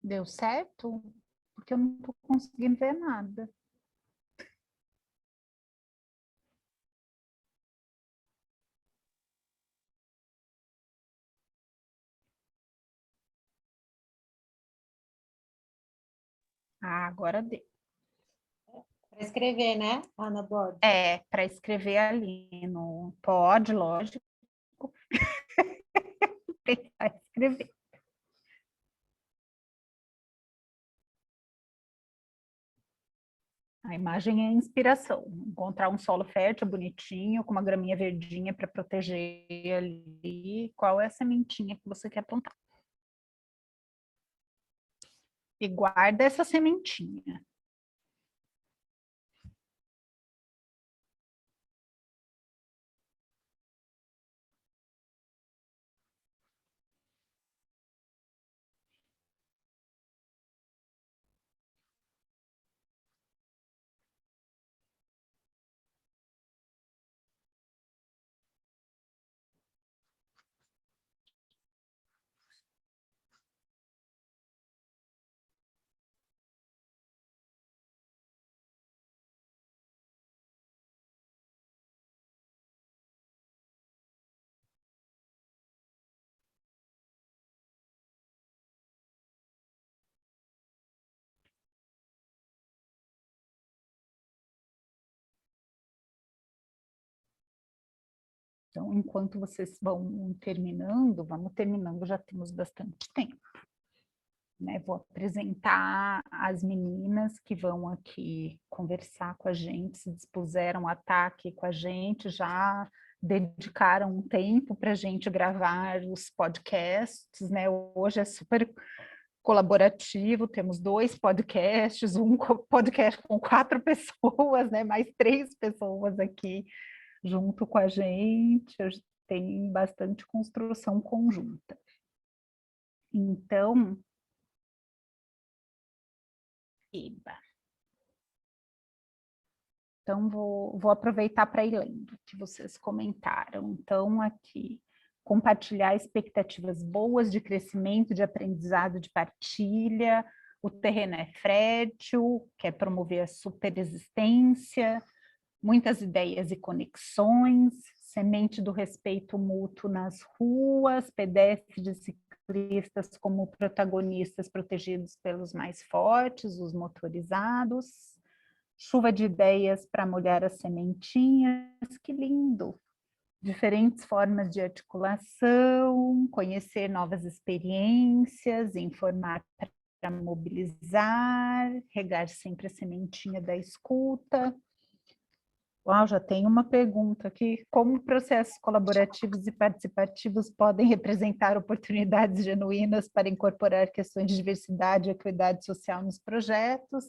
Deu certo? Porque eu não estou conseguindo ver nada. Ah, agora deu. Para escrever, né, Ana Borges? É, para escrever ali no... Pode, lógico. Tentar escrever. A imagem é inspiração. Encontrar um solo fértil, bonitinho, com uma graminha verdinha para proteger ali. Qual é a sementinha que você quer plantar? E guarda essa sementinha. Então, enquanto vocês vão terminando, vamos terminando, já temos bastante tempo. Né? Vou apresentar as meninas que vão aqui conversar com a gente, se dispuseram a estar aqui com a gente, já dedicaram um tempo para a gente gravar os podcasts, né? Hoje é super colaborativo, temos 2 podcasts, um podcast com 4 pessoas, né? Mais 3 pessoas aqui junto com a gente, tem bastante construção conjunta. Então, então vou aproveitar para ir lendo o que vocês comentaram. Então, aqui, compartilhar expectativas boas de crescimento, de aprendizado, de partilha, o terreno é fértil, quer promover a superexistência, muitas ideias e conexões, semente do respeito mútuo nas ruas, pedestres e ciclistas como protagonistas protegidos pelos mais fortes, os motorizados, chuva de ideias para molhar as sementinhas, que lindo! Diferentes formas de articulação, conhecer novas experiências, informar para mobilizar, regar sempre a sementinha da escuta. Uau, já tem uma pergunta aqui. Como processos colaborativos e participativos podem representar oportunidades genuínas para incorporar questões de diversidade e equidade social nos projetos?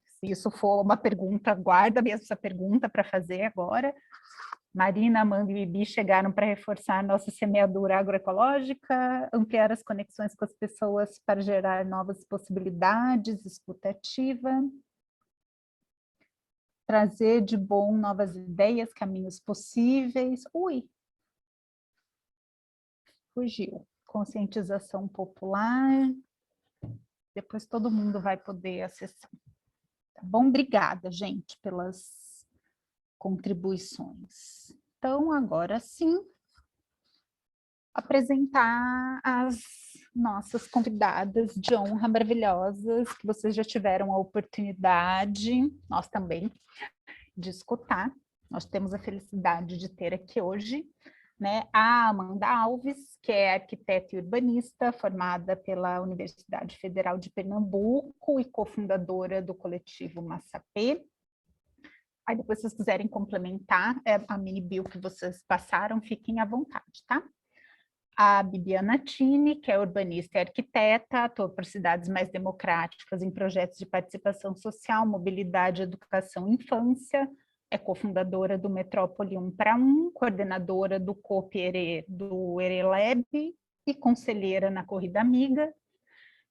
Se isso for uma pergunta, guarda mesmo essa pergunta para fazer agora. Marina, Amanda e Bibi chegaram para reforçar nossa semeadura agroecológica, ampliar as conexões com as pessoas para gerar novas possibilidades, escuta ativa, trazer de bom novas ideias, caminhos possíveis. Ui! Fugiu. Conscientização popular. Depois todo mundo vai poder acessar. Tá bom? Obrigada, gente, pelas contribuições. Então, agora sim, apresentar as nossas convidadas de honra maravilhosas, que vocês já tiveram a oportunidade, nós também, de escutar. Nós temos a felicidade de ter aqui hoje, né, a Amanda Alves, que é arquiteta e urbanista, formada pela Universidade Federal de Pernambuco e cofundadora do coletivo Massapê. Aí depois, se vocês quiserem complementar a mini bio que vocês passaram, fiquem à vontade, tá? A Bibiana Tini, que é urbanista e arquiteta, atua por cidades mais democráticas em projetos de participação social, mobilidade, educação e infância, é cofundadora do Metrópole 1 para 1, coordenadora do COP do ERELEB e conselheira na Corrida Amiga.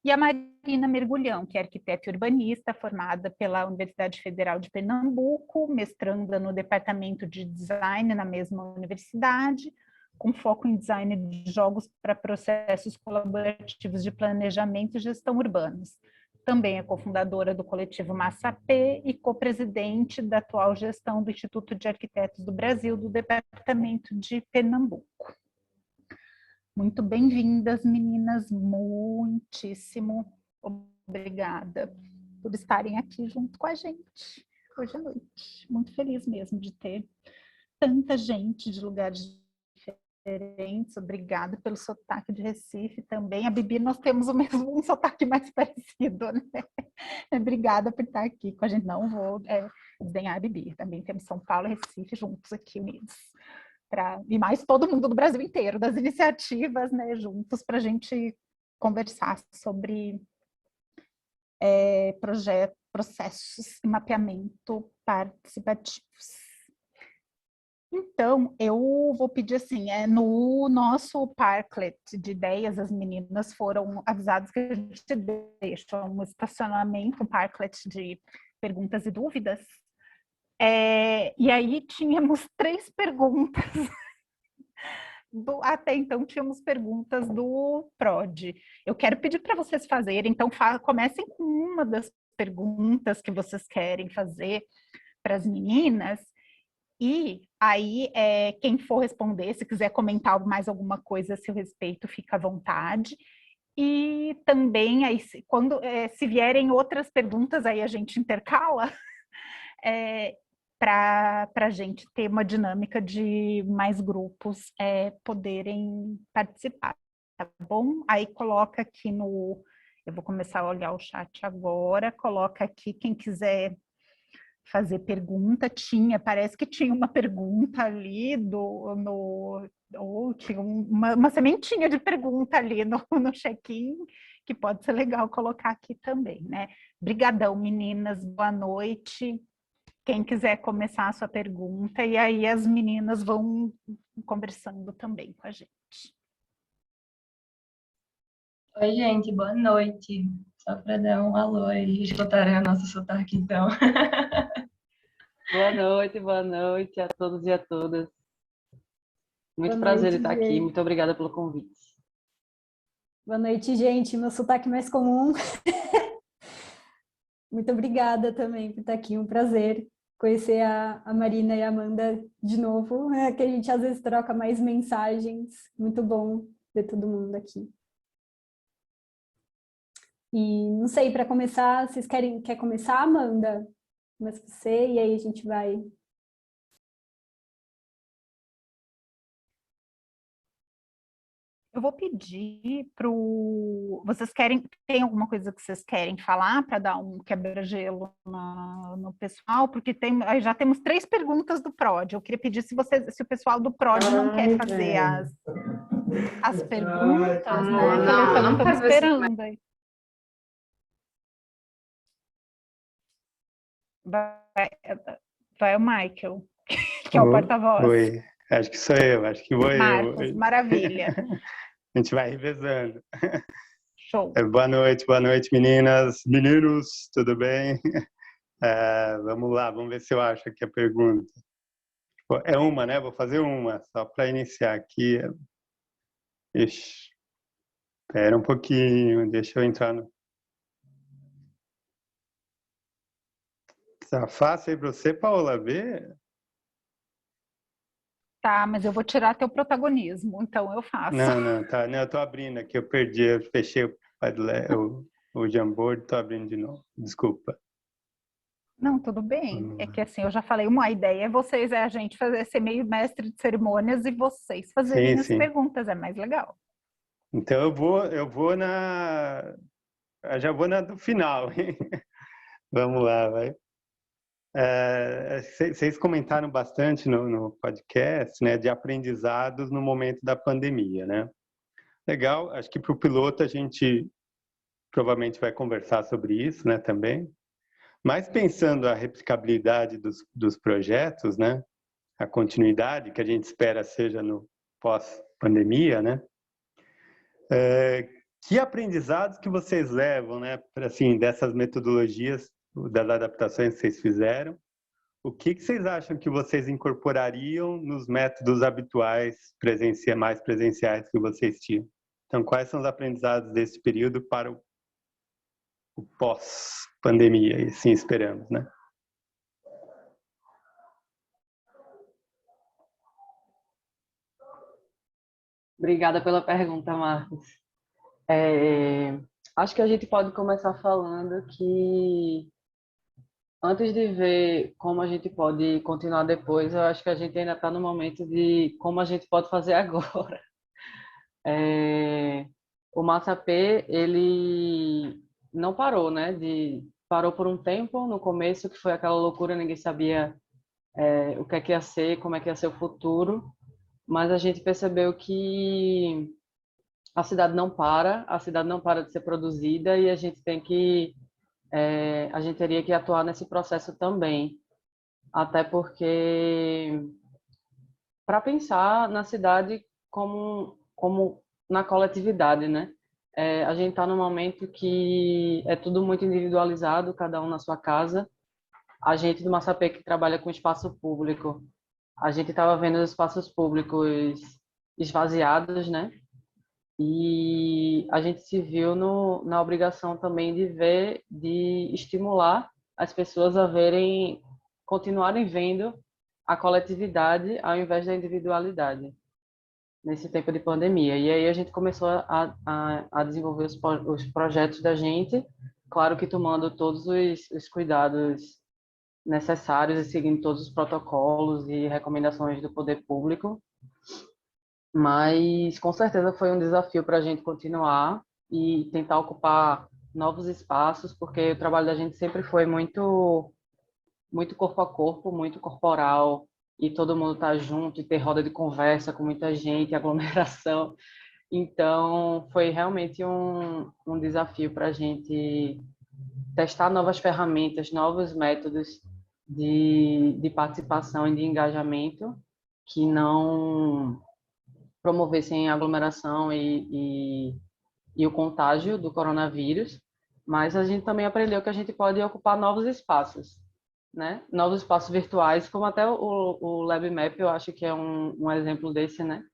E a Marina Mergulhão, que é arquiteta e urbanista, formada pela Universidade Federal de Pernambuco, mestranda no Departamento de Design na mesma universidade, com foco em design de jogos para processos colaborativos de planejamento e gestão urbanos. Também é cofundadora do coletivo Massapê e co-presidente da atual gestão do Instituto de Arquitetos do Brasil, do departamento de Pernambuco. Muito bem-vindas, meninas, muitíssimo obrigada por estarem aqui junto com a gente hoje à noite. Muito feliz mesmo de ter tanta gente de lugares diferentes. Obrigada pelo sotaque de Recife também. A Bibi, nós temos o mesmo, um sotaque mais parecido, né? Obrigada por estar aqui com a gente. Não vou desdenhar a Bibi. Também temos São Paulo e Recife juntos aqui unidos. E mais todo mundo do Brasil inteiro, das iniciativas, né, juntos, para a gente conversar sobre processos e mapeamento participativos. Então, eu vou pedir assim, no nosso Parklet de ideias, as meninas foram avisadas que a gente deixa um estacionamento, um Parklet de perguntas e dúvidas. E aí tínhamos 3 perguntas. Até então tínhamos perguntas do PROD. Eu quero pedir para vocês fazerem, então comecem com uma das perguntas que vocês querem fazer para as meninas, e aí quem for responder, se quiser comentar mais alguma coisa a seu respeito, fica à vontade. E também, aí, quando se vierem outras perguntas, aí a gente intercala, para a gente ter uma dinâmica de mais grupos poderem participar, tá bom? Aí coloca aqui eu vou começar a olhar o chat agora, coloca aqui quem quiser fazer pergunta, parece que tinha uma pergunta ali ou tinha uma sementinha de pergunta ali no check-in, que pode ser legal colocar aqui também, né? Brigadão, meninas, boa noite. Quem quiser começar a sua pergunta, e aí as meninas vão conversando também com a gente. Oi, gente, boa noite. Só para dar um alô e escutarem o nosso sotaque, então. Boa noite a todos e a todas. Muito Boa prazer noite, em estar aqui, muito obrigada pelo convite. Boa noite, gente. Meu sotaque mais comum. Muito obrigada também por estar aqui, um prazer conhecer a Marina e a Amanda de novo, que a gente às vezes troca mais mensagens. Muito bom ver todo mundo aqui. E não sei, para começar, vocês quer começar, Amanda? Começa você e aí a gente vai. Eu vou pedir vocês tem alguma coisa que vocês querem falar para dar um quebra-gelo no pessoal? Porque já temos 3 perguntas do PROD. Eu queria pedir se o pessoal do PROD não quer fazer as perguntas, né? Não estamos esperando aí. Vai o Michael, que é o porta-voz. Oi, acho que sou eu, acho que vou Marcos, eu. Maravilha. A gente vai revezando. Show. Boa noite, meninas, meninos, tudo bem? Vamos lá, vamos ver se eu acho aqui a pergunta. É uma, né? Vou fazer uma, só para iniciar aqui. Ixi, espera um pouquinho, deixa eu entrar no... Tá fácil aí para você, Paola, ver? Tá, mas eu vou tirar teu protagonismo, então eu faço. Não, tá. Não, eu tô abrindo aqui, eu perdi, eu fechei o Jamboard, tô abrindo de novo, desculpa. Não, tudo bem. É que assim, eu já falei, uma ideia é a gente ser meio mestre de cerimônias e vocês fazerem as perguntas, é mais legal. Então eu já vou na do final, hein? Vamos lá, vai. Vocês comentaram bastante no podcast, né, de aprendizados no momento da pandemia, né? Legal, acho que para o piloto a gente provavelmente vai conversar sobre isso, né, também. Mas pensando a replicabilidade dos projetos, né, a continuidade que a gente espera seja no pós-pandemia, né? Que aprendizados que vocês levam, né, assim, dessas metodologias, das adaptações que vocês fizeram, o que vocês acham que vocês incorporariam nos métodos habituais, mais presenciais que vocês tinham? Então, quais são os aprendizados desse período para o pós-pandemia, e assim esperamos, né? Obrigada pela pergunta, Marcos. Acho que a gente pode começar falando que, antes de ver como a gente pode continuar depois, eu acho que a gente ainda está no momento de como a gente pode fazer agora. O Massapê, ele não parou, né? Parou por um tempo, no começo, que foi aquela loucura, ninguém sabia o que é que ia ser, como é que ia ser o futuro, mas a gente percebeu que a cidade não para de ser produzida e a gente teria que atuar nesse processo também, até porque para pensar na cidade como na coletividade, né? A gente está num momento que é tudo muito individualizado, cada um na sua casa. A gente do Massapê que trabalha com espaço público, a gente estava vendo os espaços públicos esvaziados, né? E a gente se viu na obrigação também de estimular as pessoas a continuarem vendo a coletividade ao invés da individualidade nesse tempo de pandemia. E aí a gente começou a desenvolver os projetos da gente, claro que tomando todos os cuidados necessários e seguindo todos os protocolos e recomendações do poder público, mas com certeza foi um desafio para a gente continuar e tentar ocupar novos espaços, porque o trabalho da gente sempre foi muito corpo a corpo, muito corporal, e todo mundo tá junto, e ter roda de conversa com muita gente, aglomeração. Então, foi realmente um desafio para a gente testar novas ferramentas, novos métodos de participação e de engajamento que não promovessem a aglomeração e o contágio do coronavírus, mas a gente também aprendeu que a gente pode ocupar novos espaços, né? Novos espaços virtuais, como até o LabMap, eu acho que é um exemplo desse, né?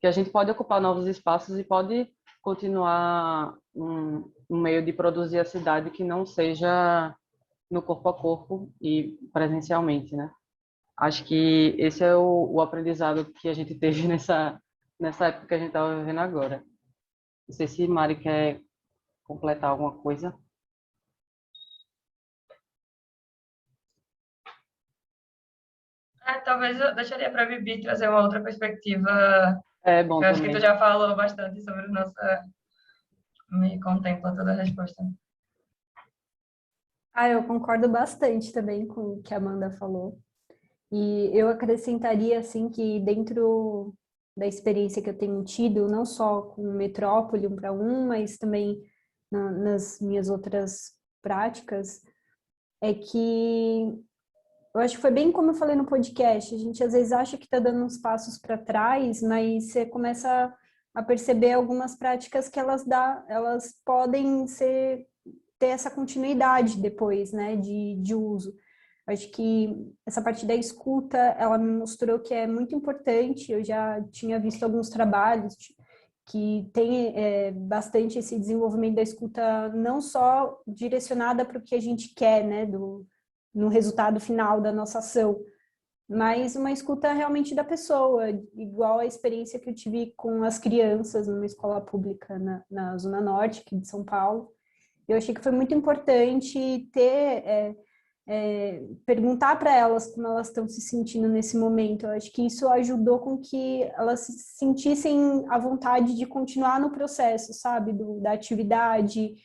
Que a gente pode ocupar novos espaços e pode continuar um meio de produzir a cidade que não seja no corpo a corpo e presencialmente, né? Acho que esse é o aprendizado que a gente teve nessa época que a gente estava vivendo agora. Não sei se Mari quer completar alguma coisa. Talvez eu deixaria para a Bibi trazer uma outra perspectiva. É bom Eu acho que também. tu já falou bastante sobre nossa... Me contempla toda a resposta. Eu concordo bastante também com o que a Amanda falou. E eu acrescentaria, assim, que dentro da experiência que eu tenho tido, não só com Metrópole 1 para 1, mas também nas minhas outras práticas, é que eu acho que foi bem como eu falei no podcast, a gente às vezes acha que está dando uns passos para trás, mas você começa a perceber algumas práticas que elas podem ter essa continuidade depois, né, de uso. Acho que essa parte da escuta, ela me mostrou que é muito importante. Eu já tinha visto alguns trabalhos que tem bastante esse desenvolvimento da escuta, não só direcionada para o que a gente quer, né, no resultado final da nossa ação, mas uma escuta realmente da pessoa, igual a experiência que eu tive com as crianças numa escola pública na Zona Norte, aqui de São Paulo. Eu achei que foi muito importante ter... perguntar para elas como elas estão se sentindo nesse momento. Eu acho que isso ajudou com que elas se sentissem à vontade de continuar no processo, sabe? Da atividade,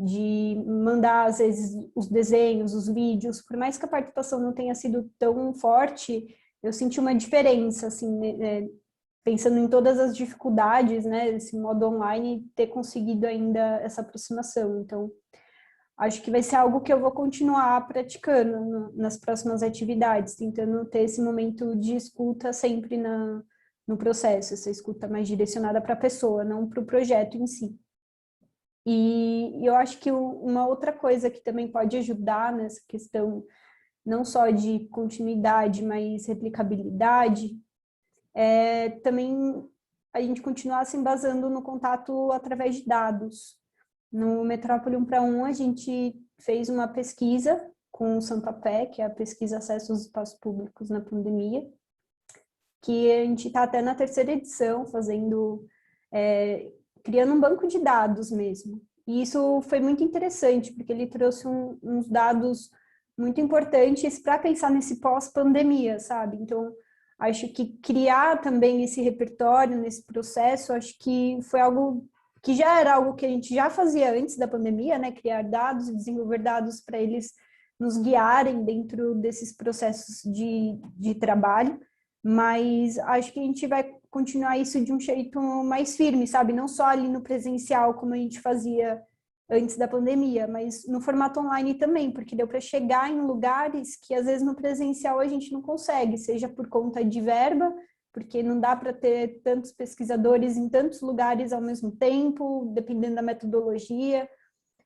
de mandar, às vezes, os desenhos, os vídeos. Por mais que a participação não tenha sido tão forte, eu senti uma diferença, assim, pensando em todas as dificuldades, né? Esse modo online, ter conseguido ainda essa aproximação. Então, acho que vai ser algo que eu vou continuar praticando nas próximas atividades, tentando ter esse momento de escuta sempre no processo, essa escuta mais direcionada para a pessoa, não para o projeto em si. E eu acho que uma outra coisa que também pode ajudar nessa questão não só de continuidade, mas replicabilidade, também a gente continuar se embasando no contato através de dados. No Metrópole 1 para 1, a gente fez uma pesquisa com o Sampapé, que é a pesquisa Acesso aos Espaços Públicos na Pandemia, que a gente está até na 3ª edição, criando um banco de dados mesmo. E isso foi muito interessante, porque ele trouxe uns dados muito importantes para pensar nesse pós-pandemia, sabe? Então, acho que criar também esse repertório nesse processo, acho que foi algo que já era algo que a gente já fazia antes da pandemia, né? Criar dados e desenvolver dados para eles nos guiarem dentro desses processos de trabalho, mas acho que a gente vai continuar isso de um jeito mais firme, sabe? Não só ali no presencial, como a gente fazia antes da pandemia, mas no formato online também, porque deu para chegar em lugares que às vezes no presencial a gente não consegue, seja por conta de verba, porque não dá para ter tantos pesquisadores em tantos lugares ao mesmo tempo, dependendo da metodologia.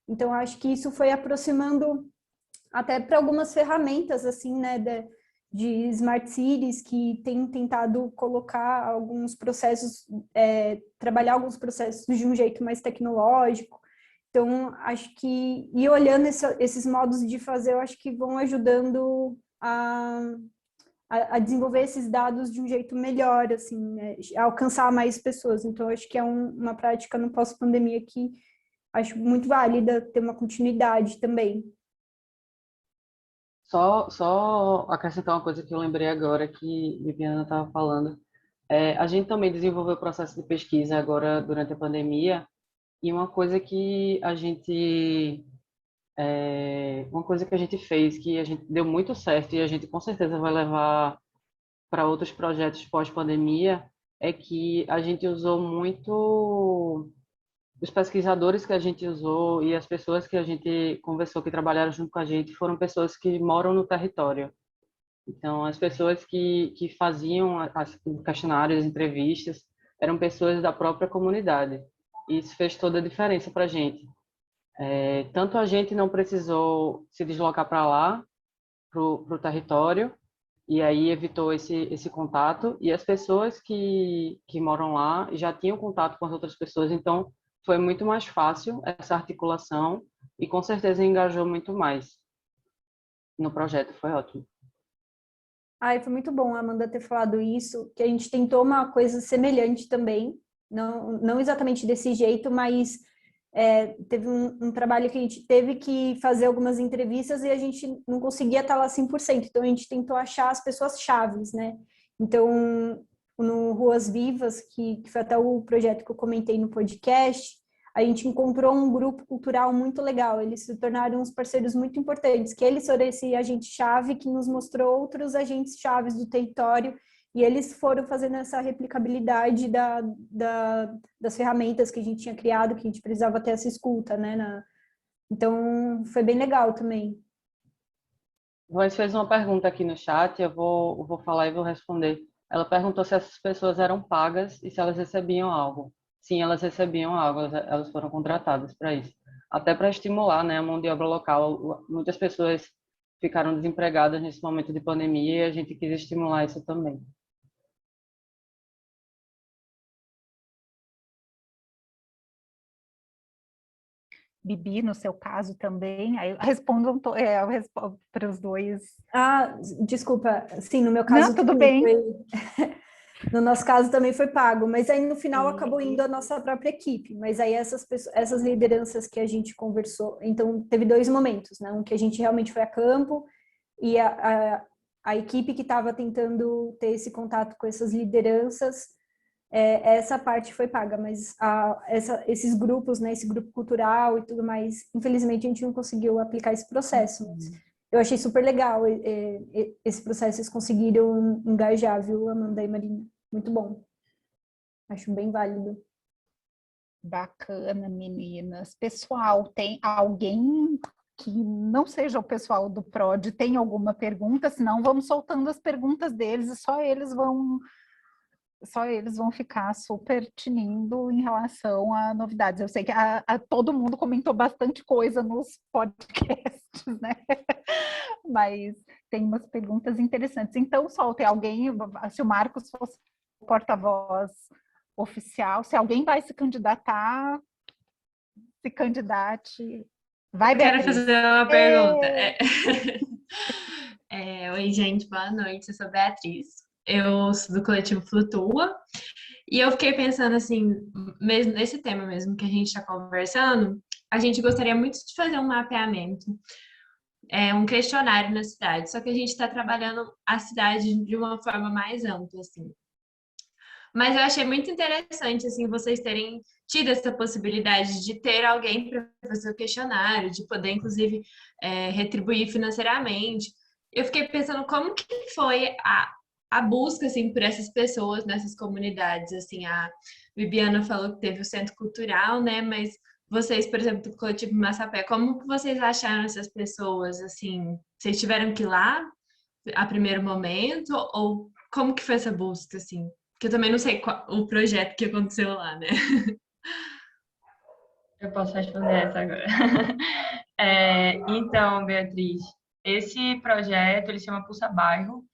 Então, acho que isso foi aproximando até para algumas ferramentas, assim, né, de Smart Cities, que tem tentado colocar alguns processos, trabalhar alguns processos de um jeito mais tecnológico. Então, acho que, e olhando esses modos de fazer, eu acho que vão ajudando a desenvolver esses dados de um jeito melhor, assim, né, a alcançar mais pessoas. Então, acho que é uma prática no pós-pandemia que acho muito válida, ter uma continuidade também. Só acrescentar uma coisa que eu lembrei agora que Viviana estava falando. A gente também desenvolveu o processo de pesquisa agora durante a pandemia, e uma coisa que a gente fez, que a gente deu muito certo e a gente com certeza vai levar para outros projetos pós-pandemia, é que a gente usou muito os pesquisadores que a gente usou e as pessoas que a gente conversou, que trabalharam junto com a gente, foram pessoas que moram no território. Então, as pessoas que faziam os questionários, as entrevistas, eram pessoas da própria comunidade. E isso fez toda a diferença para a gente. Tanto a gente não precisou se deslocar para lá, para o território, e aí evitou esse contato, e as pessoas que moram lá já tinham contato com as outras pessoas, então foi muito mais fácil essa articulação e com certeza engajou muito mais no projeto, foi ótimo. Foi muito bom a Amanda ter falado isso, que a gente tentou uma coisa semelhante também, não exatamente desse jeito, mas teve um trabalho que a gente teve que fazer algumas entrevistas e a gente não conseguia estar lá 100%, então a gente tentou achar as pessoas chaves, né? Então, no Ruas Vivas, que foi até o projeto que eu comentei no podcast, a gente encontrou um grupo cultural muito legal, eles se tornaram uns parceiros muito importantes, que eles foram esse agente-chave que nos mostrou outros agentes chaves do território, e eles foram fazendo essa replicabilidade das ferramentas que a gente tinha criado, que a gente precisava ter essa escuta, né? Então, foi bem legal também. Voz fez uma pergunta aqui no chat, eu vou falar e vou responder. Ela perguntou se essas pessoas eram pagas e se elas recebiam algo. Sim, elas recebiam algo, elas foram contratadas para isso. Até para estimular, né, a mão de obra local. Muitas pessoas ficaram desempregadas nesse momento de pandemia e a gente quis estimular isso também. Bibi, no seu caso também, aí eu respondo para os dois. Desculpa, sim, no meu caso... Não, tudo bem. No nosso caso também foi pago, mas aí no final acabou indo a nossa própria equipe, mas aí essas lideranças que a gente conversou, então teve 2 momentos, né? Um que a gente realmente foi a campo e a equipe que estava tentando ter esse contato com essas lideranças, essa parte foi paga, mas esses grupos, né? Esse grupo cultural e tudo mais, infelizmente a gente não conseguiu aplicar esse processo. Eu achei super legal esse processo, vocês conseguiram engajar, viu, Amanda e Marina? Muito bom. Acho bem válido. Bacana, meninas. Pessoal, tem alguém que não seja o pessoal do PROD, tem alguma pergunta? Senão vamos soltando as perguntas deles e só eles vão ficar super tinindo em relação a novidades. Eu sei que todo mundo comentou bastante coisa nos podcasts né? Mas tem umas perguntas interessantes. Então, Sol, tem alguém, se o Marcos fosse o porta-voz oficial, se alguém vai se candidatar, se candidate. Vai, Quero Beatriz. fazer uma pergunta. Oi, gente, boa noite. Eu sou Beatriz. Eu sou do coletivo Flutua. E eu fiquei pensando assim, mesmo nesse tema mesmo que a gente está conversando, a gente gostaria muito de fazer um mapeamento, um questionário na cidade. Só que a gente está trabalhando a cidade de uma forma mais ampla, assim. Mas eu achei muito interessante, assim, vocês terem tido essa possibilidade de ter alguém para fazer o questionário, de poder, inclusive, retribuir financeiramente. Eu fiquei pensando como que foi a busca, assim, por essas pessoas nessas comunidades, assim, a Bibiana falou que teve o Centro Cultural, né, mas vocês, por exemplo, do Coletivo Massapé, como que vocês acharam essas pessoas, assim, vocês tiveram que ir lá a primeiro momento, ou como que foi essa busca, assim? Que eu também não sei o projeto que aconteceu lá, né? Eu posso responder essa agora. Então, Beatriz, esse projeto, ele se chama Pulsa Bairro.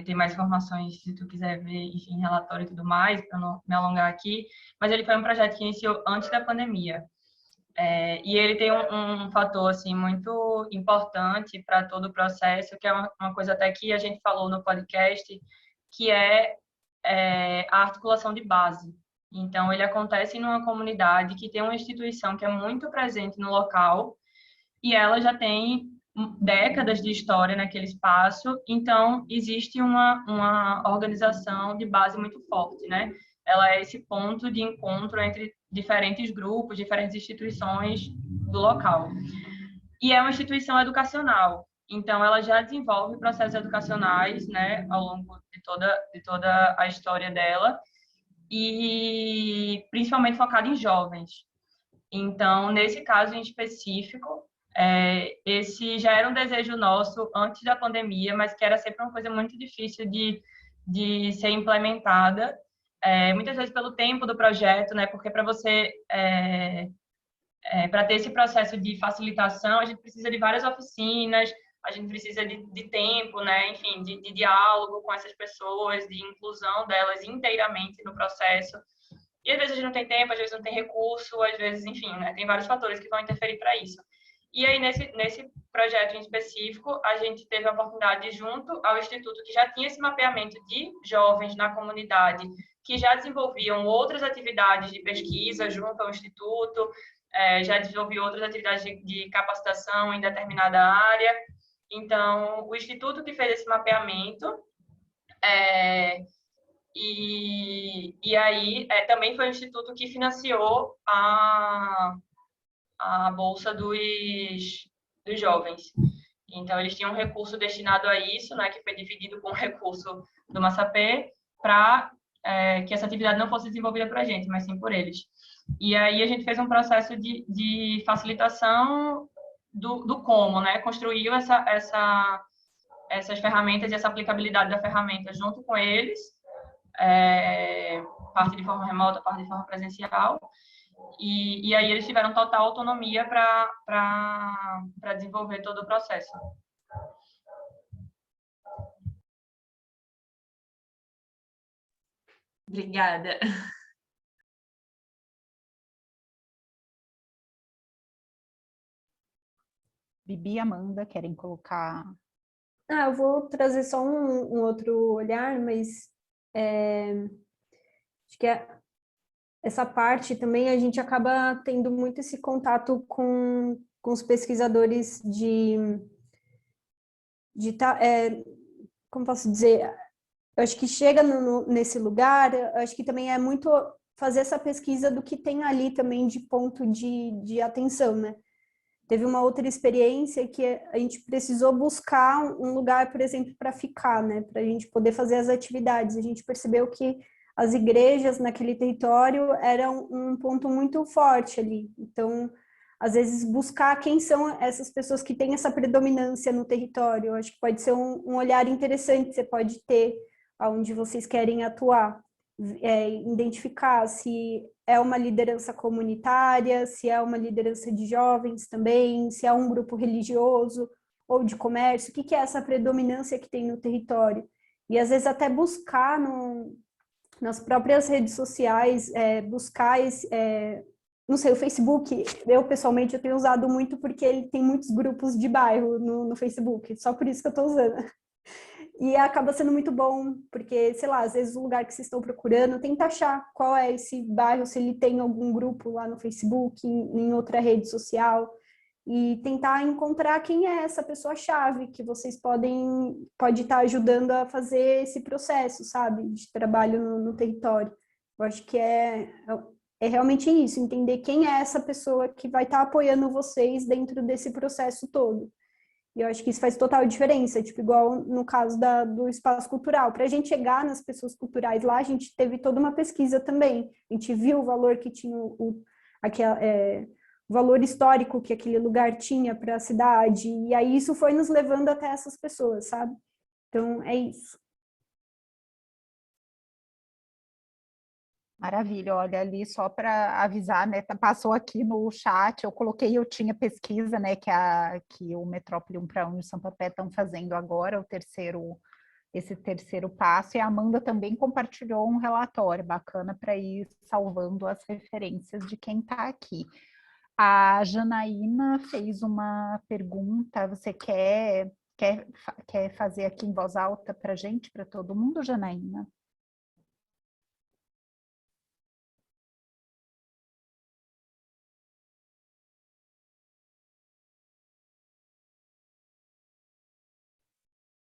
Tem mais informações se tu quiser ver, enfim, relatório e tudo mais, para não me alongar aqui. Mas ele foi um projeto que iniciou antes da pandemia. E ele tem um fator, assim, muito importante para todo o processo, que é uma coisa até que a gente falou no podcast, que é a articulação de base. Então, ele acontece numa comunidade que tem uma instituição que é muito presente no local e ela já tem décadas de história naquele espaço, então existe uma organização de base muito forte, né? Ela é esse ponto de encontro entre diferentes grupos, diferentes instituições do local. E é uma instituição educacional, então ela já desenvolve processos educacionais, né, ao longo de toda a história dela, e principalmente focado em jovens. Então, nesse caso em específico, esse já era um desejo nosso antes da pandemia, mas que era sempre uma coisa muito difícil de ser implementada, muitas vezes pelo tempo do projeto, né, porque para você... para ter esse processo de facilitação, a gente precisa de várias oficinas, a gente precisa de tempo, né? Enfim, de diálogo com essas pessoas, de inclusão delas inteiramente no processo. E às vezes a gente não tem tempo, às vezes não tem recurso, às vezes, enfim, né? Tem vários fatores que vão interferir para isso. E aí, nesse projeto em específico, a gente teve a oportunidade, junto ao Instituto, que já tinha esse mapeamento de jovens na comunidade, que já desenvolviam outras atividades de pesquisa junto ao Instituto, já desenvolvi outras atividades de capacitação em determinada área. Então, o Instituto que fez esse mapeamento, e aí também foi o Instituto que financiou a Bolsa dos jovens. Então, eles tinham um recurso destinado a isso, né, que foi dividido com o recurso do Massapé, para que essa atividade não fosse desenvolvida por a gente, mas sim por eles. E aí a gente fez um processo de facilitação do como, né? Construiu essas ferramentas e essa aplicabilidade da ferramenta junto com eles, parte de forma remota, parte de forma presencial. E aí eles tiveram total autonomia para desenvolver todo o processo. Obrigada. Bibi e Amanda querem colocar... Eu vou trazer só um outro olhar, mas acho que essa parte também a gente acaba tendo muito esse contato com os pesquisadores como posso dizer, eu acho que chega nesse lugar, eu acho que também é muito fazer essa pesquisa do que tem ali também de ponto de atenção, né? Teve uma outra experiência que a gente precisou buscar um lugar, por exemplo, para ficar, né? Para a gente poder fazer as atividades. A gente percebeu que as igrejas naquele território eram um ponto muito forte ali. Então, às vezes, buscar quem são essas pessoas que têm essa predominância no território. Eu acho que pode ser um olhar interessante que você pode ter aonde vocês querem atuar. identificar se é uma liderança comunitária, se é uma liderança de jovens também, se é um grupo religioso ou de comércio, o que é essa predominância que tem no território. E às vezes até buscar nas próprias redes sociais, buscar não sei, o Facebook, eu pessoalmente eu tenho usado muito porque ele tem muitos grupos de bairro no Facebook, só por isso que eu estou usando. E acaba sendo muito bom, porque, sei lá, às vezes o lugar que vocês estão procurando, tenta achar qual é esse bairro, se ele tem algum grupo lá no Facebook, em outra rede social, e tentar encontrar quem é essa pessoa-chave que vocês pode estar ajudando a fazer esse processo, sabe, de trabalho no território. Eu acho que é realmente isso, entender quem é essa pessoa que vai estar apoiando vocês dentro desse processo todo. E eu acho que isso faz total diferença, tipo, igual no caso do espaço cultural. Para a gente chegar nas pessoas culturais lá, a gente teve toda uma pesquisa também. A gente viu o valor que tinha, o valor histórico que aquele lugar tinha para a cidade. E aí isso foi nos levando até essas pessoas, sabe? Então, é isso. Maravilha, olha ali só para avisar, né? Passou aqui no chat, eu tinha pesquisa, né? Que o Metrópole 1 para 1 e o Sampapé estão fazendo agora, esse terceiro passo, e a Amanda também compartilhou um relatório bacana para ir salvando as referências de quem está aqui. A Janaína fez uma pergunta, você quer fazer aqui em voz alta para a gente, para todo mundo, Janaína?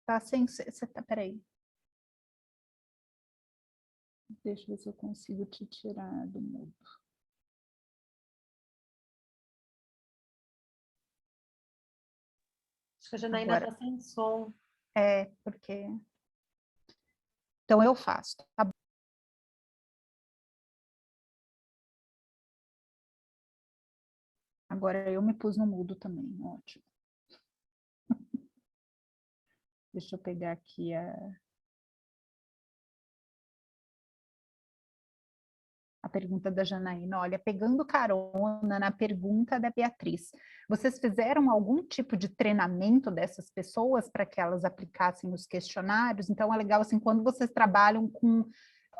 Tá sem... Peraí. Deixa eu ver se eu consigo te tirar do mudo. Acho que a Janaína está sem som. Porque... Então eu faço, tá bom? Agora eu me pus no mudo também, ótimo. Deixa eu pegar aqui a pergunta da Janaína. Olha, pegando carona na pergunta da Beatriz, vocês fizeram algum tipo de treinamento dessas pessoas para que elas aplicassem os questionários? Então é legal, assim, quando vocês trabalham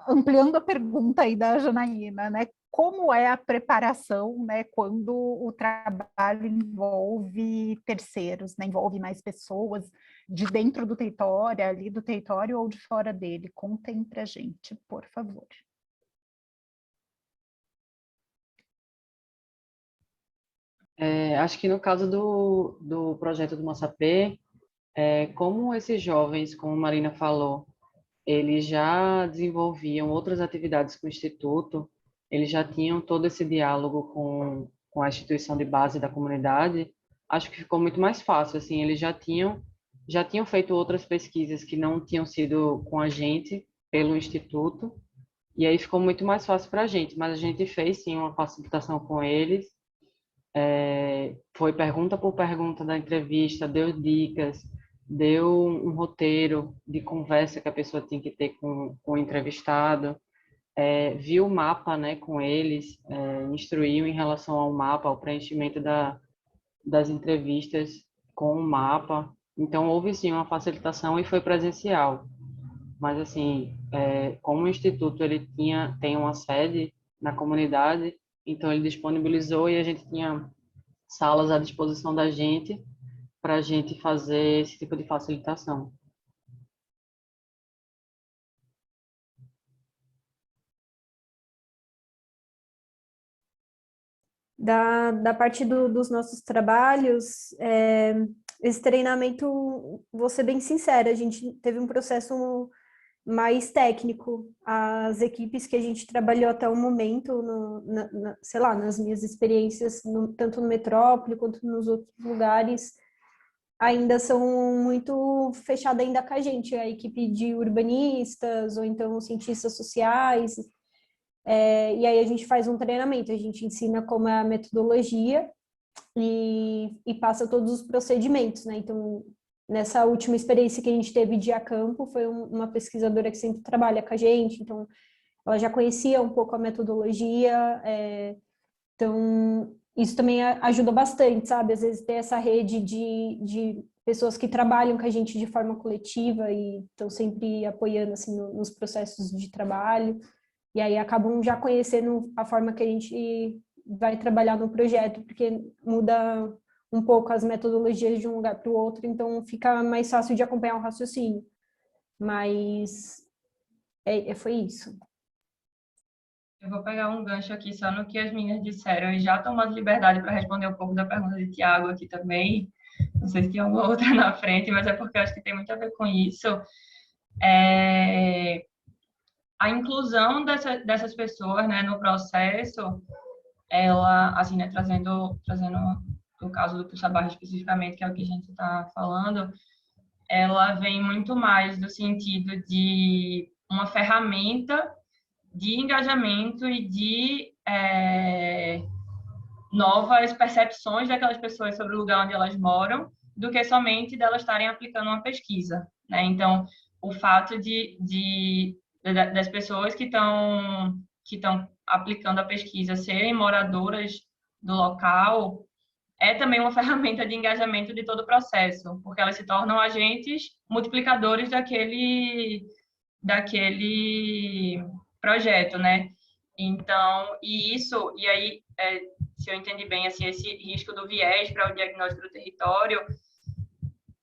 ampliando a pergunta aí da Janaína, né? Como é a preparação, né, quando o trabalho envolve terceiros, né, envolve mais pessoas de dentro do território, ali do território ou de fora dele? Contem pra gente, por favor. Acho que no caso do projeto do Massapê, como esses jovens, como a Marina falou, eles já desenvolviam outras atividades com o Instituto, eles já tinham todo esse diálogo com a instituição de base da comunidade, acho que ficou muito mais fácil, assim, eles já tinham feito outras pesquisas que não tinham sido com a gente, pelo Instituto, e aí ficou muito mais fácil para a gente, mas a gente fez, sim, uma facilitação com eles, foi pergunta por pergunta da entrevista, deu dicas, deu um roteiro de conversa que a pessoa tinha que ter com o entrevistado, viu o mapa, né, com eles, instruiu em relação ao mapa, ao preenchimento das entrevistas com o mapa. Então, houve sim uma facilitação e foi presencial. Mas, assim, como o Instituto ele tem uma sede na comunidade, então ele disponibilizou e a gente tinha salas à disposição da gente para a gente fazer esse tipo de facilitação. Da parte dos nossos trabalhos, esse treinamento, vou ser bem sincera, a gente teve um processo mais técnico. As equipes que a gente trabalhou até o momento, sei lá, nas minhas experiências, tanto no Metrópole quanto nos outros lugares, ainda são muito fechadas ainda com a gente, a equipe de urbanistas ou então cientistas sociais, e aí a gente faz um treinamento, a gente ensina como é a metodologia e passa todos os procedimentos, né? Então, nessa última experiência que a gente teve de a campo, foi uma pesquisadora que sempre trabalha com a gente, então ela já conhecia um pouco a metodologia, então isso também ajuda bastante, sabe? Às vezes ter essa rede de pessoas que trabalham com a gente de forma coletiva e estão sempre apoiando assim nos processos de trabalho, e aí acabam já conhecendo a forma que a gente vai trabalhar no projeto, porque muda um pouco as metodologias de um lugar para o outro, então fica mais fácil de acompanhar o raciocínio. Mas foi isso. Eu vou pegar um gancho aqui só no que as meninas disseram e já tomando liberdade para responder um pouco da pergunta de Tiago aqui também. Não sei se tem alguma outra na frente, mas é porque eu acho que tem muito a ver com isso. A inclusão dessas pessoas, né, no processo, ela, assim, né, trazendo o caso do Pulsar Barra especificamente, que é o que a gente está falando, ela vem muito mais do sentido de uma ferramenta de engajamento e de novas percepções daquelas pessoas sobre o lugar onde elas moram, do que somente delas estarem aplicando uma pesquisa, né? Então, o fato das pessoas que estão aplicando a pesquisa serem moradoras do local é também uma ferramenta de engajamento de todo o processo, porque elas se tornam agentes multiplicadores daquele projeto, né? Então, e aí, se eu entendi bem, assim, esse risco do viés para o diagnóstico do território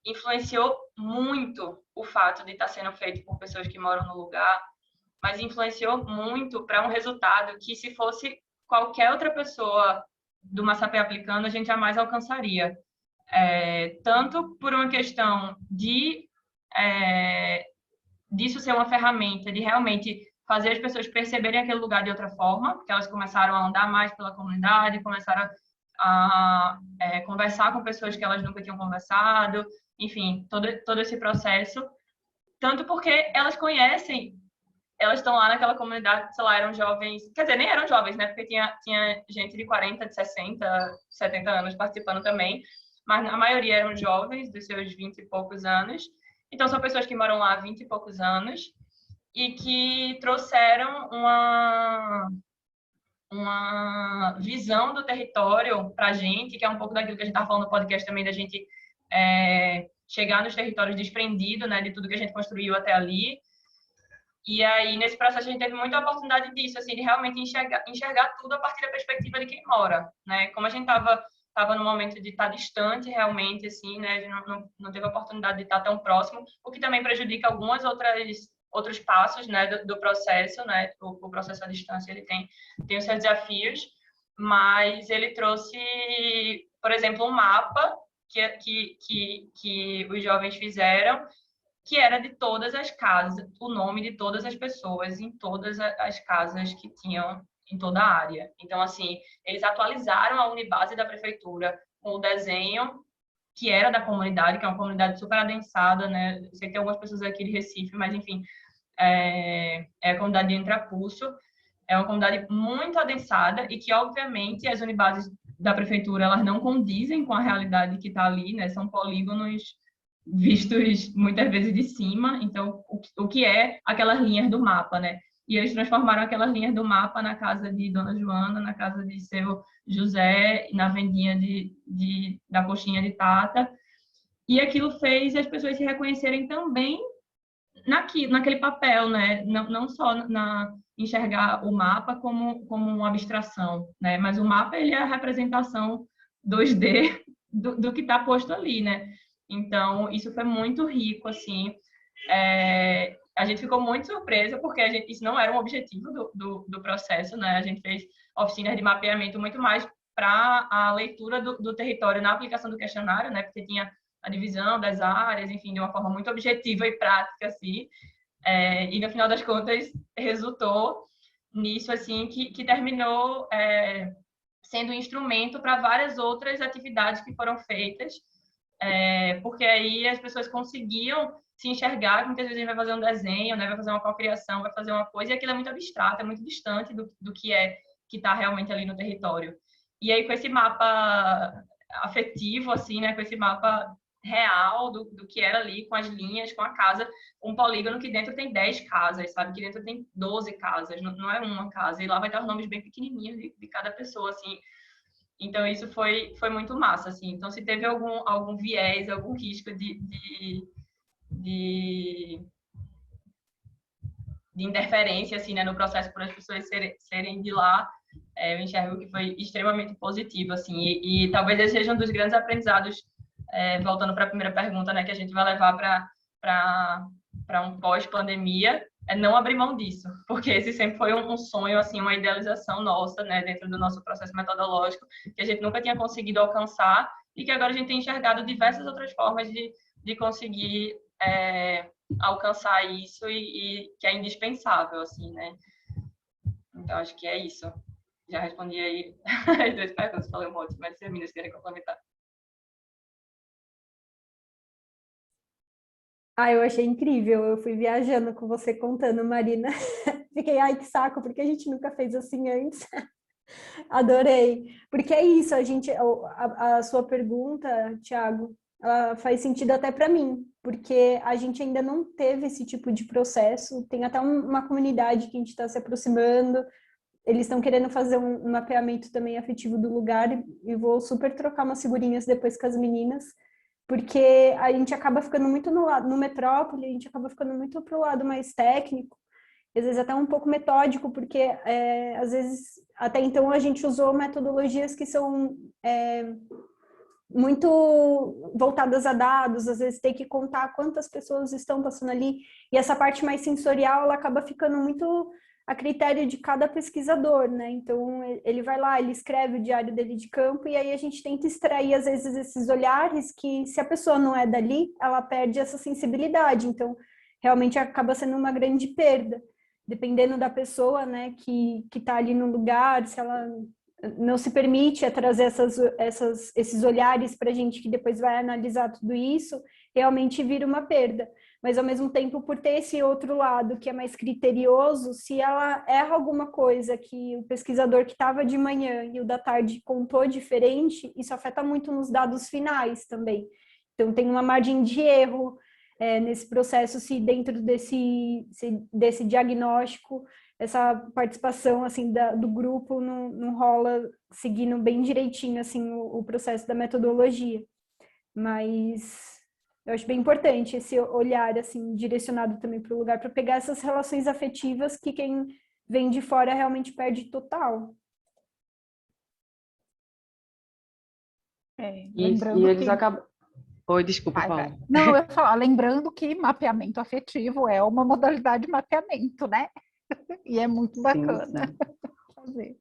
influenciou muito o fato de estar sendo feito por pessoas que moram no lugar, mas influenciou muito para um resultado que, se fosse qualquer outra pessoa do Massapé aplicando, a gente jamais alcançaria. Tanto por uma questão disso ser uma ferramenta, de realmente fazer as pessoas perceberem aquele lugar de outra forma, porque elas começaram a andar mais pela comunidade, começaram a conversar com pessoas que elas nunca tinham conversado, enfim, todo esse processo. Tanto porque elas conhecem, elas estão lá naquela comunidade, sei lá, eram jovens, quer dizer, nem eram jovens, né, porque tinha gente de 40, de 60, 70 anos participando também, mas a maioria eram jovens, dos seus 20 e poucos anos. Então, são pessoas que moram lá há 20 e poucos anos e que trouxeram uma visão do território para a gente, que é um pouco daquilo que a gente está falando no podcast também, da gente chegar nos territórios desprendido, né, de tudo que a gente construiu até ali. E aí, nesse processo, a gente teve muita oportunidade disso, assim, de realmente enxergar tudo a partir da perspectiva de quem mora, né? Como a gente estava no momento de estar distante realmente, assim, né? A gente não teve a oportunidade de estar tão próximo, o que também prejudica algumas outros passos, né, do processo, né? O processo à distância, ele tem os seus desafios, mas ele trouxe, por exemplo, um mapa que os jovens fizeram, que era de todas as casas, o nome de todas as pessoas em todas as casas que tinham em toda a área. Então, assim, eles atualizaram a Unibase da prefeitura com o desenho que era da comunidade, que é uma comunidade super adensada, né? Eu sei que tem algumas pessoas aqui de Recife, mas, enfim, é a comunidade de Intrapulso. É uma comunidade muito adensada e que, obviamente, as Unibases da prefeitura, elas não condizem com a realidade que está ali, né? São polígonos vistos muitas vezes de cima, então o que é aquelas linhas do mapa, né? E eles transformaram aquelas linhas do mapa na casa de Dona Joana, na casa de seu José, na vendinha da coxinha de Tata, e aquilo fez as pessoas se reconhecerem também naquele papel, né? Não só enxergar o mapa como uma abstração, né? Mas o mapa, ele é a representação 2D do que está posto ali, né? Então, isso foi muito rico, assim. A gente ficou muito surpresa, porque isso não era um objetivo do processo, né? A gente fez oficinas de mapeamento muito mais para a leitura do território na aplicação do questionário, né? Porque tinha a divisão das áreas, enfim, de uma forma muito objetiva e prática, assim. E, no final das contas, resultou nisso, assim, que terminou sendo um instrumento para várias outras atividades que foram feitas, porque aí as pessoas conseguiam se enxergar, que muitas vezes a gente vai fazer um desenho, né, vai fazer uma cocriação, vai fazer uma coisa, e aquilo é muito abstrato, é muito distante do que está realmente ali no território. E aí, com esse mapa afetivo, assim, né, com esse mapa real do que era ali, com as linhas, com a casa, um polígono que dentro tem 10 casas, sabe? Que dentro tem 12 casas, não é uma casa. E lá vai estar os nomes bem pequenininhos de cada pessoa, assim. Então, isso foi muito massa, assim. Então, se teve algum viés, algum risco de interferência, assim, né, no processo por as pessoas serem de lá, eu enxergo que foi extremamente positivo, assim, e talvez esse seja um dos grandes aprendizados, voltando para a primeira pergunta, né, que a gente vai levar para um pós-pandemia, é não abrir mão disso, porque esse sempre foi um sonho, assim, uma idealização nossa, né, dentro do nosso processo metodológico, que a gente nunca tinha conseguido alcançar e que agora a gente tem enxergado diversas outras formas de conseguir alcançar isso e que é indispensável, assim, né? Então, acho que é isso. Já respondi aí as duas perguntas, falei um monte, mas se as meninas querem complementar. Eu achei incrível. Eu fui viajando com você contando, Marina. Fiquei, ai, que saco, porque a gente nunca fez assim antes. Adorei. Porque é isso, a sua pergunta, Thiago, ela faz sentido até para mim, porque a gente ainda não teve esse tipo de processo. Tem até uma comunidade que a gente está se aproximando. Eles estão querendo fazer um mapeamento também afetivo do lugar e vou super trocar umas figurinhas depois com as meninas, porque a gente acaba ficando muito no metrópole, a gente acaba ficando muito pro lado mais técnico, às vezes até um pouco metódico, porque às vezes até então a gente usou metodologias que são muito voltadas a dados, às vezes tem que contar quantas pessoas estão passando ali, e essa parte mais sensorial, ela acaba ficando muito a critério de cada pesquisador, né? Então, ele vai lá, ele escreve o diário dele de campo, e aí a gente tenta extrair, às vezes, esses olhares que, se a pessoa não é dali, ela perde essa sensibilidade. Então, realmente acaba sendo uma grande perda, dependendo da pessoa, né, que está ali no lugar, se ela não se permite trazer esses olhares para a gente que depois vai analisar tudo isso, realmente vira uma perda. Mas, ao mesmo tempo, por ter esse outro lado que é mais criterioso, se ela erra alguma coisa que o pesquisador que estava de manhã e o da tarde contou diferente, isso afeta muito nos dados finais também. Então, tem uma margem de erro nesse processo, se dentro desse diagnóstico essa participação assim do grupo não rola seguindo bem direitinho assim o processo da metodologia, mas eu acho bem importante esse olhar assim direcionado também para o lugar para pegar essas relações afetivas que quem vem de fora realmente perde total. E eles acabam. Oi, desculpa, Paula. Não, eu ia falar, lembrando que mapeamento afetivo é uma modalidade de mapeamento, né? E é muito bacana fazer.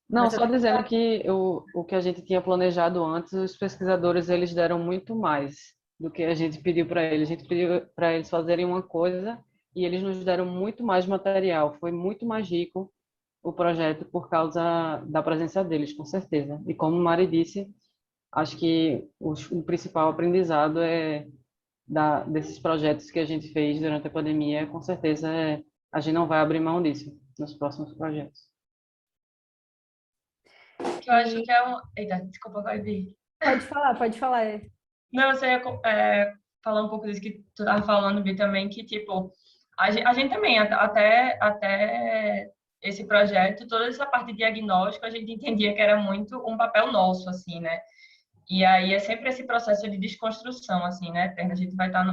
Não, só dizendo que o que a gente tinha planejado antes, os pesquisadores eles deram muito mais do que a gente pediu para eles. A gente pediu para eles fazerem uma coisa e eles nos deram muito mais material. Foi muito mais rico o projeto por causa da presença deles, com certeza. E como Mari disse, acho que o principal aprendizado desses projetos que a gente fez durante a pandemia, com certeza a gente não vai abrir mão disso nos próximos projetos. Que eu acho que é um... Eita, desculpa, vai vir. Pode falar. Não, você ia falar um pouco disso que tu estava falando, Vi, também, que, tipo, a gente também, até esse projeto, toda essa parte de diagnóstico, a gente entendia que era muito um papel nosso, assim, né? E aí é sempre esse processo de desconstrução, assim, né, Perna? A gente vai estar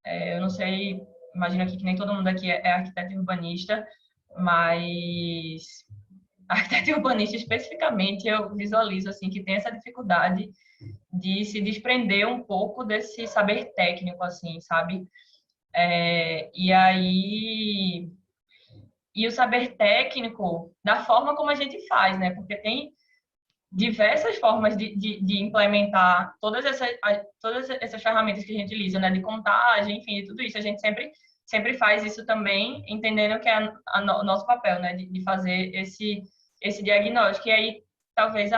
eu não sei, imagino aqui que nem todo mundo aqui é arquiteto e urbanista, mas arquiteto e urbanista especificamente eu visualizo, assim, que tem essa dificuldade de se desprender um pouco desse saber técnico, assim, sabe? E aí... E o saber técnico da forma como a gente faz, né? Porque tem diversas formas de implementar todas essas ferramentas que a gente utiliza, né? De contagem, enfim, de tudo isso. A gente sempre faz isso também, entendendo que é o nosso papel, né? De fazer esse diagnóstico. E aí, talvez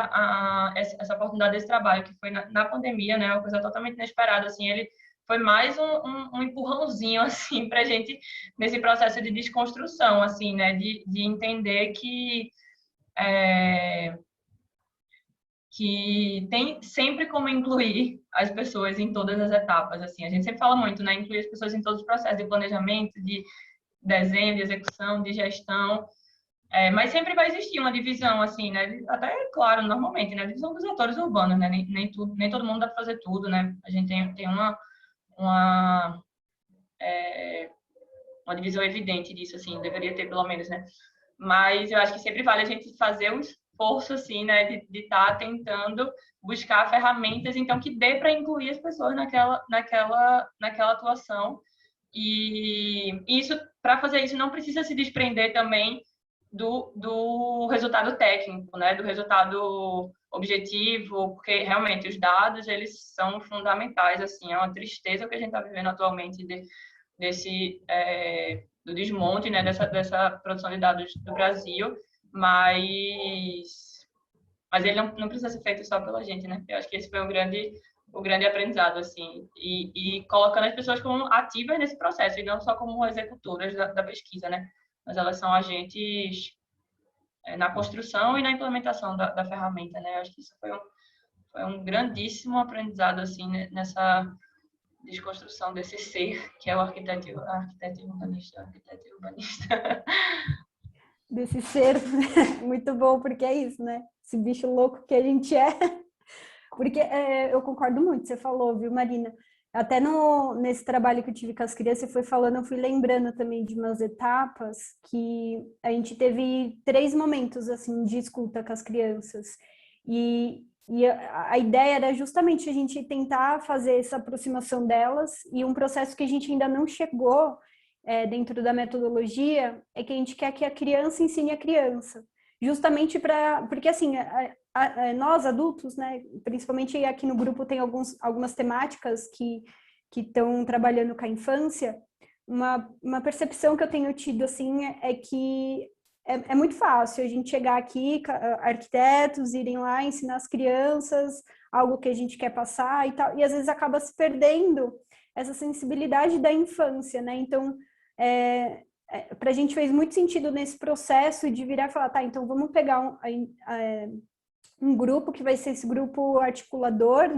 essa oportunidade desse trabalho, que foi na pandemia, né? Uma coisa totalmente inesperada, assim, ele foi mais um empurrãozinho, assim, para a gente, nesse processo de desconstrução, assim, né? De entender que que tem sempre como incluir as pessoas em todas as etapas, assim. A gente sempre fala muito, né? Incluir as pessoas em todos os processos de planejamento, de desenho, de execução, de gestão. Mas sempre vai existir uma divisão, assim, né? Até, claro, normalmente, né? A divisão dos atores urbanos, né? Nem todo mundo dá para fazer tudo, né? A gente tem uma divisão evidente disso, assim, deveria ter pelo menos, né? Mas eu acho que sempre vale a gente fazer um esforço, assim, né? De estar tentando buscar ferramentas, então, que dê para incluir as pessoas naquela atuação. E isso, para fazer isso, não precisa se desprender também do resultado técnico, né? Do resultado objetivo, porque realmente os dados, eles são fundamentais, assim, é uma tristeza o que a gente está vivendo atualmente do desmonte, né? Dessa produção de dados do Brasil, mas ele não precisa ser feito só pela gente, né? Eu acho que esse foi o grande aprendizado, assim, e colocando as pessoas como ativas nesse processo, e não só como executoras da pesquisa, né? Mas elas são agentes na construção e na implementação da ferramenta, né? Eu acho que isso foi um grandíssimo aprendizado, assim, nessa desconstrução desse ser, que é o arquiteto urbanista. Desse ser, muito bom, porque é isso, né? Esse bicho louco que a gente é. Porque eu concordo muito, você falou, viu, Marina? Até nesse trabalho que eu tive com as crianças, você foi falando, eu fui lembrando também de umas etapas que a gente teve 3 momentos, assim, de escuta com as crianças. E a ideia era justamente a gente tentar fazer essa aproximação delas, e um processo que a gente ainda não chegou dentro da metodologia é que a gente quer que a criança ensine a criança. Justamente porque, assim, nós adultos, né, principalmente aqui no grupo tem algumas temáticas que estão trabalhando com a infância, uma percepção que eu tenho tido, assim, é que é muito fácil a gente chegar aqui, arquitetos, irem lá ensinar as crianças algo que a gente quer passar e tal, e às vezes acaba se perdendo essa sensibilidade da infância, né? Então, para a gente fez muito sentido nesse processo de virar e falar, tá, então vamos pegar um grupo que vai ser esse grupo articulador,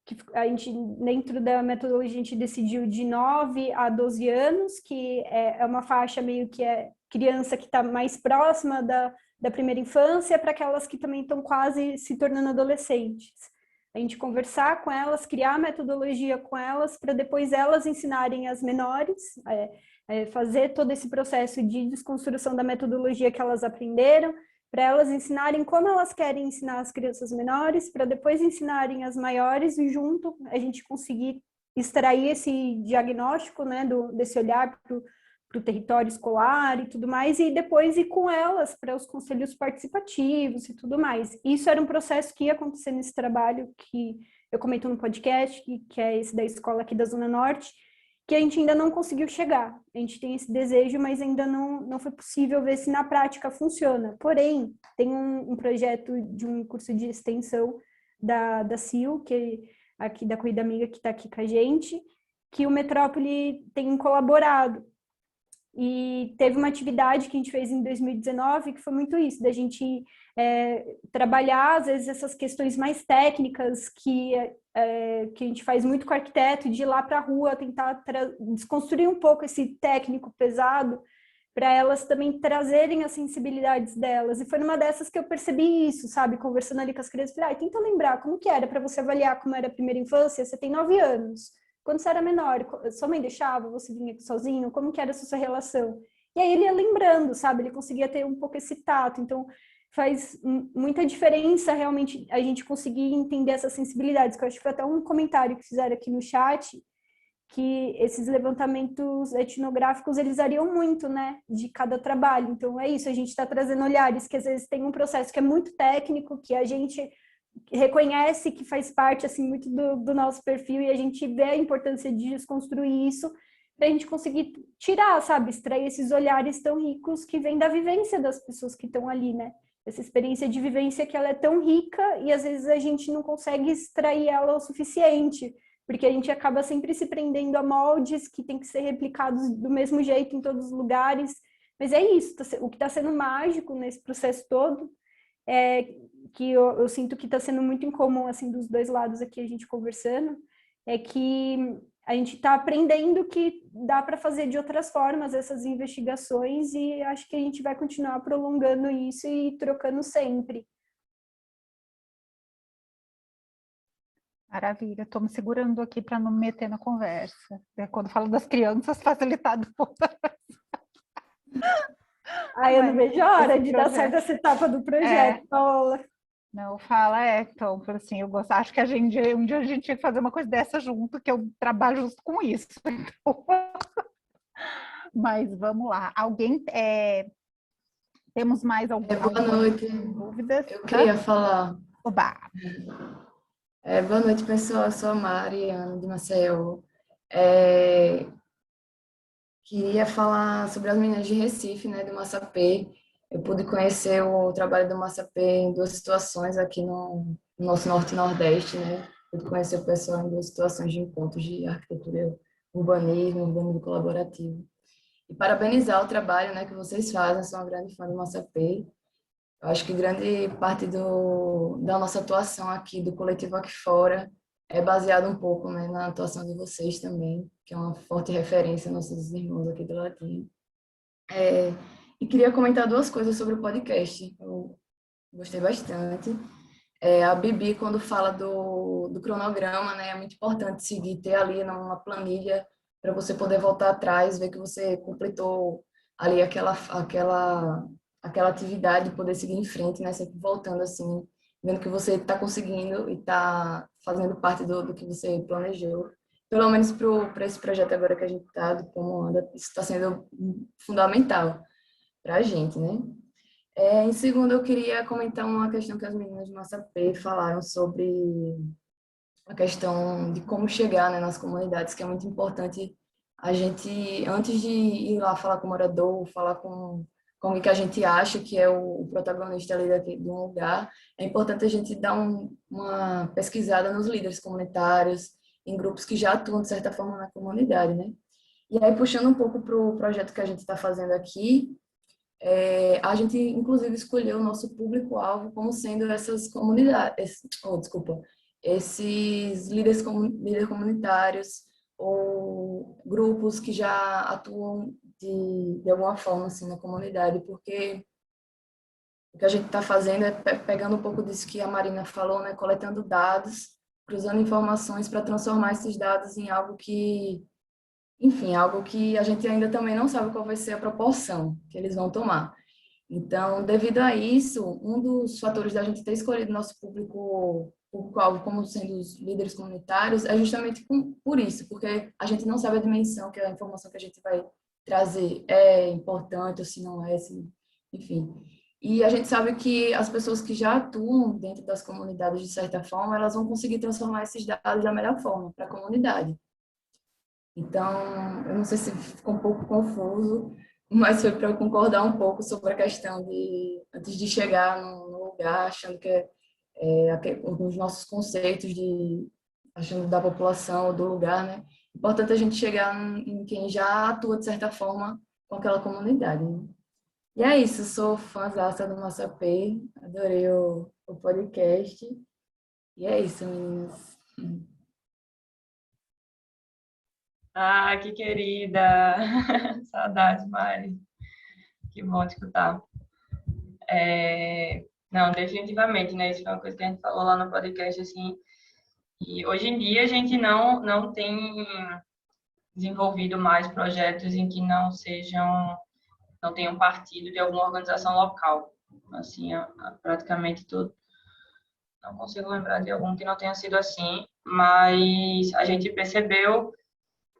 que a gente, dentro da metodologia, a gente decidiu de 9 a 12 anos, que é uma faixa meio que é criança que está mais próxima da primeira infância, para aquelas que também estão quase se tornando adolescentes. A gente conversar com elas, criar a metodologia com elas, para depois elas ensinarem as menores, fazer todo esse processo de desconstrução da metodologia que elas aprenderam, para elas ensinarem como elas querem ensinar as crianças menores, para depois ensinarem as maiores, e junto a gente conseguir extrair esse diagnóstico, né, desse olhar para o território escolar e tudo mais, e depois ir com elas para os conselhos participativos e tudo mais. Isso era um processo que ia acontecer nesse trabalho que eu comento no podcast, que é esse da escola aqui da Zona Norte, que a gente ainda não conseguiu chegar. A gente tem esse desejo, mas ainda não foi possível ver se na prática funciona. Porém, tem um projeto de um curso de extensão da CIL, que aqui da Corrida Amiga, que está aqui com a gente, que o Metrópole tem colaborado. E teve uma atividade que a gente fez em 2019, que foi muito isso, da gente trabalhar, às vezes, essas questões mais técnicas que a gente faz muito com o arquiteto, de ir lá para a rua, tentar desconstruir um pouco esse técnico pesado, para elas também trazerem as sensibilidades delas. E foi numa dessas que eu percebi isso, sabe? Conversando ali com as crianças, falei, tenta lembrar como que era para você avaliar como era a primeira infância, você tem 9 anos. Quando você era menor, sua mãe deixava, você vinha aqui sozinho, como que era essa sua relação? E aí ele ia lembrando, sabe? Ele conseguia ter um pouco esse tato. Então, faz muita diferença realmente a gente conseguir entender essas sensibilidades, que eu acho que foi até um comentário que fizeram aqui no chat, que esses levantamentos etnográficos, eles variam muito, né, de cada trabalho. Então, é isso, a gente está trazendo olhares que às vezes tem um processo que é muito técnico, que a gente reconhece que faz parte, assim, muito do nosso perfil, e a gente vê a importância de desconstruir isso, para a gente conseguir tirar, sabe, extrair esses olhares tão ricos que vêm da vivência das pessoas que estão ali, né? Essa experiência de vivência que ela é tão rica e às vezes a gente não consegue extrair ela o suficiente, porque a gente acaba sempre se prendendo a moldes que tem que ser replicados do mesmo jeito em todos os lugares. Mas é isso, o que está sendo mágico nesse processo todo é que eu sinto que está sendo muito incomum, assim, dos dois lados aqui, a gente conversando, é que a gente está aprendendo que dá para fazer de outras formas essas investigações e acho que a gente vai continuar prolongando isso e trocando sempre. Maravilha, estou me segurando aqui para não me meter na conversa. Quando falo das crianças, facilitado. Eu não vejo a hora de dar projeto. certo essa etapa do projeto, Paola. Não, fala, então, assim, eu gosto, acho que um dia a gente tinha que fazer uma coisa dessa junto, que eu trabalho justo com isso. Então. Mas vamos lá. Temos mais Boa noite. Dúvidas? Eu queria falar. Oba! Boa noite, pessoal. Eu sou a Mariana, de Maceió. É, Queria falar sobre as meninas de Recife, né, do Massapê. Eu pude conhecer o trabalho do Massapê em duas situações aqui no nosso Norte e Nordeste, né? Pude conhecer o pessoal em duas situações de encontros de arquitetura, urbanismo colaborativo. E parabenizar o trabalho, né, que vocês fazem. Eu sou uma grande fã do Massapê. Eu acho que grande parte da nossa atuação aqui, do coletivo aqui fora, é baseado um pouco, né, na atuação de vocês também, que é uma forte referência, nossos irmãos aqui do Latim. E queria comentar duas coisas sobre o podcast. Eu gostei bastante. A Bibi, quando fala do cronograma, né, é muito importante seguir, ter ali uma planilha para você poder voltar atrás, ver que você completou ali aquela atividade, poder seguir em frente, né, sempre voltando assim, vendo que você está conseguindo e está fazendo parte do que você planejou. Pelo menos para esse projeto agora que a gente está, do Como Anda, isso está sendo fundamental para a gente, né? Em segundo, eu queria comentar uma questão que as meninas de Massapê falaram sobre a questão de como chegar, né, nas comunidades, que é muito importante a gente, antes de ir lá falar com o morador, falar com o que a gente acha que é o protagonista ali de um lugar, é importante a gente dar uma pesquisada nos líderes comunitários, em grupos que já atuam, de certa forma, na comunidade, né? E aí, puxando um pouco para o projeto que a gente está fazendo aqui, a gente, inclusive, escolheu o nosso público-alvo como sendo essas comunidades, esses líderes comunitários ou grupos que já atuam de alguma forma assim, na comunidade, porque o que a gente está fazendo é pegando um pouco disso que a Marina falou, né, coletando dados, cruzando informações para transformar esses dados em algo que, enfim, algo que a gente ainda também não sabe qual vai ser a proporção que eles vão tomar. Então, devido a isso, um dos fatores da gente ter escolhido nosso público-alvo como sendo os líderes comunitários é justamente por isso, porque a gente não sabe a dimensão que a informação que a gente vai trazer é importante ou se não é, enfim. E a gente sabe que as pessoas que já atuam dentro das comunidades, de certa forma, elas vão conseguir transformar esses dados da melhor forma para a comunidade. Então, eu não sei se ficou um pouco confuso, mas foi para eu concordar um pouco sobre a questão de, antes de chegar no lugar, achando que os nossos conceitos achando da população ou do lugar, né? Importante a gente chegar em quem já atua, de certa forma, com aquela comunidade, né? E é isso, sou fãzaça do Massapê, adorei o podcast. E é isso, meninas. Ah, que querida! Saudade, Mari. Que bom te escutar. Não, definitivamente, né? Isso foi uma coisa que a gente falou lá no podcast, assim. E hoje em dia a gente não tem desenvolvido mais projetos em que não tenham partido de alguma organização local. Assim, praticamente tudo. Não consigo lembrar de algum que não tenha sido assim, mas a gente percebeu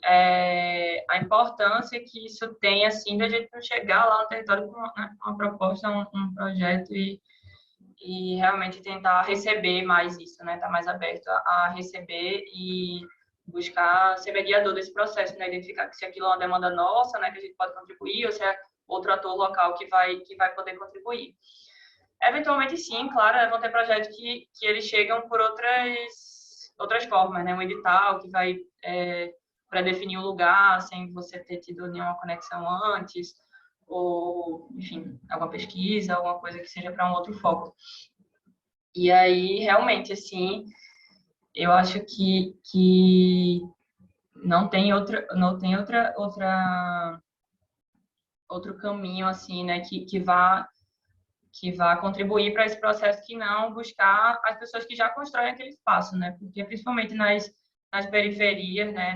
a importância que isso tem, assim, da gente não chegar lá no território com uma proposta, um projeto e realmente tentar receber mais isso, né? Estar mais aberto a receber e buscar ser mediador desse processo, né? Identificar que se aquilo é uma demanda nossa, né? Que a gente pode contribuir, ou se é outro ator local que vai poder contribuir. Eventualmente, sim, claro, vão ter projetos que eles chegam por outras formas, né? Um edital que vai pré-definir o lugar sem você ter tido nenhuma conexão antes, ou, enfim, alguma pesquisa, alguma coisa que seja para um outro foco. E aí, realmente, assim, eu acho que não tem outro caminho, assim, né, que vá contribuir para esse processo, que não buscar as pessoas que já constroem aquele espaço, né? Porque principalmente nas periferias, né,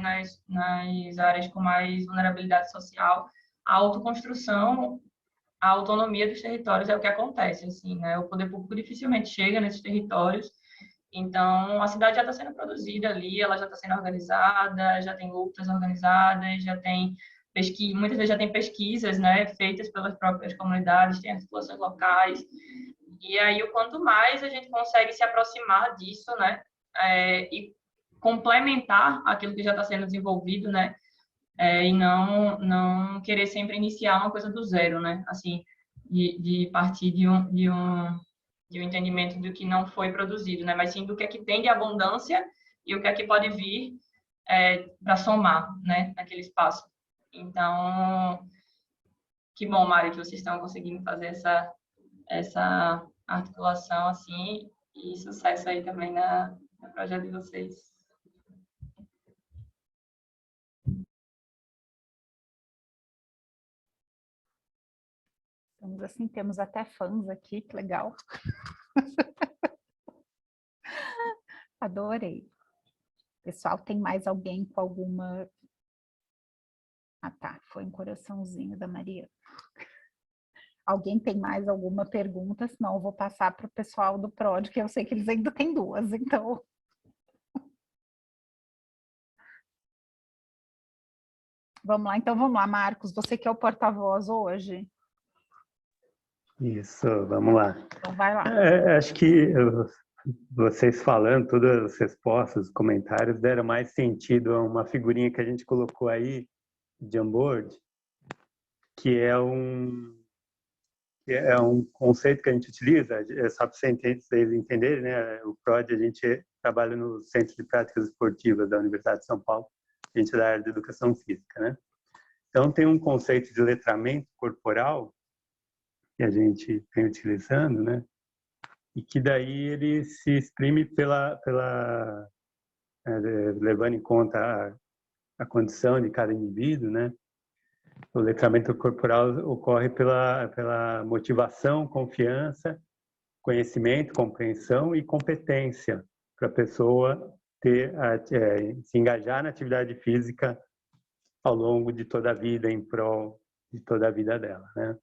nas áreas com mais vulnerabilidade social, a autoconstrução, a autonomia dos territórios é o que acontece, assim, né? O poder público dificilmente chega nesses territórios. Então, a cidade já está sendo produzida ali, ela já está sendo organizada, já tem lutas organizadas, já tem muitas vezes já tem pesquisas, né, feitas pelas próprias comunidades, tem articulações locais. E aí, o quanto mais a gente consegue se aproximar disso, né, e complementar aquilo que já está sendo desenvolvido, né, e não querer sempre iniciar uma coisa do zero, né, assim, de partir de um entendimento do que não foi produzido, né, mas sim do que é que tem de abundância e o que é que pode vir para somar, né, naquele espaço. Então, que bom, Mari, que vocês estão conseguindo fazer essa articulação assim, e sucesso aí também no projeto de vocês. Estamos assim, temos até fãs aqui, que legal. Adorei. Pessoal, tem mais alguém com alguma... Ah, tá, foi um coraçãozinho da Maria. Alguém tem mais alguma pergunta? Senão eu vou passar para o pessoal do PROD, que eu sei que eles ainda têm duas, então... Vamos lá, Marcos, você que é o porta-voz hoje. Isso, vamos lá. Então vai lá. Acho que vocês falando, todas as respostas, os comentários, deram mais sentido a uma figurinha que a gente colocou aí, de Jamboard, que é um conceito que a gente utiliza, só para vocês entenderem, né? O PROD, a gente trabalha no Centro de Práticas Esportivas da Universidade de São Paulo, a gente é da área de Educação Física, né? Então, tem um conceito de letramento corporal que a gente vem utilizando, né? E que daí ele se exprime levando em conta a condição de cada indivíduo, né? O letramento corporal ocorre pela motivação, confiança, conhecimento, compreensão e competência para a pessoa se engajar na atividade física ao longo de toda a vida, em prol de toda a vida dela, né?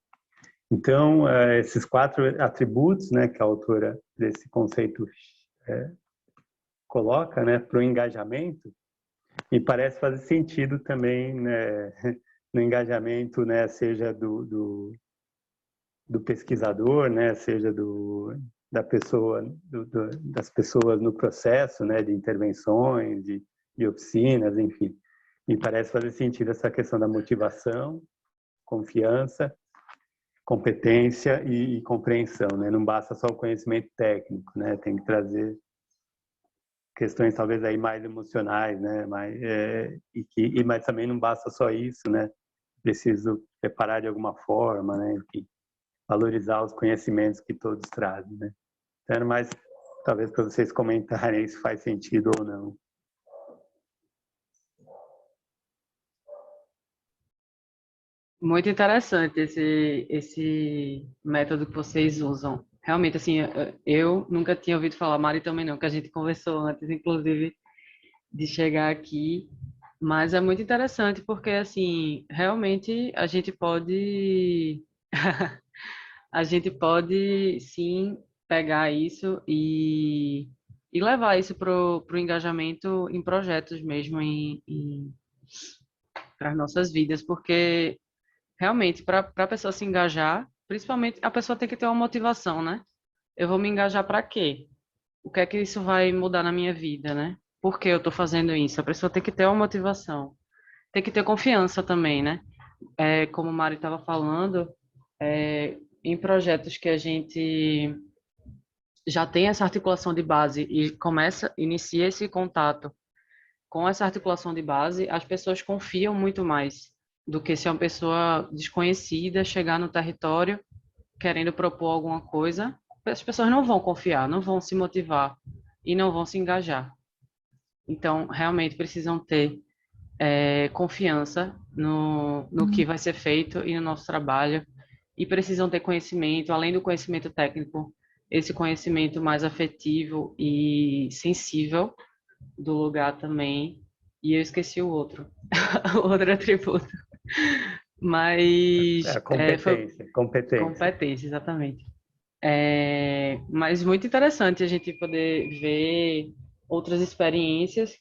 Então, esses 4 atributos, né, que a autora desse conceito coloca, né, para o engajamento, me parece fazer sentido também, né, no engajamento, né, seja do pesquisador, né, seja das pessoas no processo, né, de intervenções, de oficinas, enfim. Me parece fazer sentido essa questão da motivação, confiança, competência e compreensão, né? Não basta só o conhecimento técnico, né? Tem que trazer questões talvez aí mais emocionais, né? Mas também não basta só isso, né? Preciso preparar de alguma forma, né? Enfim, valorizar os conhecimentos que todos trazem, né? Então, mais talvez para vocês comentarem se faz sentido ou não. Muito interessante esse método que vocês usam. Realmente, assim, eu nunca tinha ouvido falar, Mari também não, que a gente conversou antes, inclusive, de chegar aqui. Mas é muito interessante porque, assim, realmente a gente pode sim, pegar isso e levar isso pro engajamento em projetos mesmo, para as nossas vidas, porque realmente, para a pessoa se engajar, principalmente, a pessoa tem que ter uma motivação, né? Eu vou me engajar para quê? O que é que isso vai mudar na minha vida, né? Por que eu estou fazendo isso? A pessoa tem que ter uma motivação. Tem que ter confiança também, né? Como o Mari estava falando, em projetos que a gente já tem essa articulação de base e inicia esse contato com essa articulação de base, as pessoas confiam muito mais do que se uma pessoa desconhecida chegar no território querendo propor alguma coisa. A as pessoas não vão confiar, não vão se motivar e não vão se engajar. Então, realmente precisam ter confiança no que vai ser feito e no nosso trabalho, e precisam ter conhecimento, além do conhecimento técnico, esse conhecimento mais afetivo e sensível do lugar também. E eu esqueci o outro, o outro atributo. Mas Competência. Exatamente. Mas muito interessante a gente poder ver outras experiências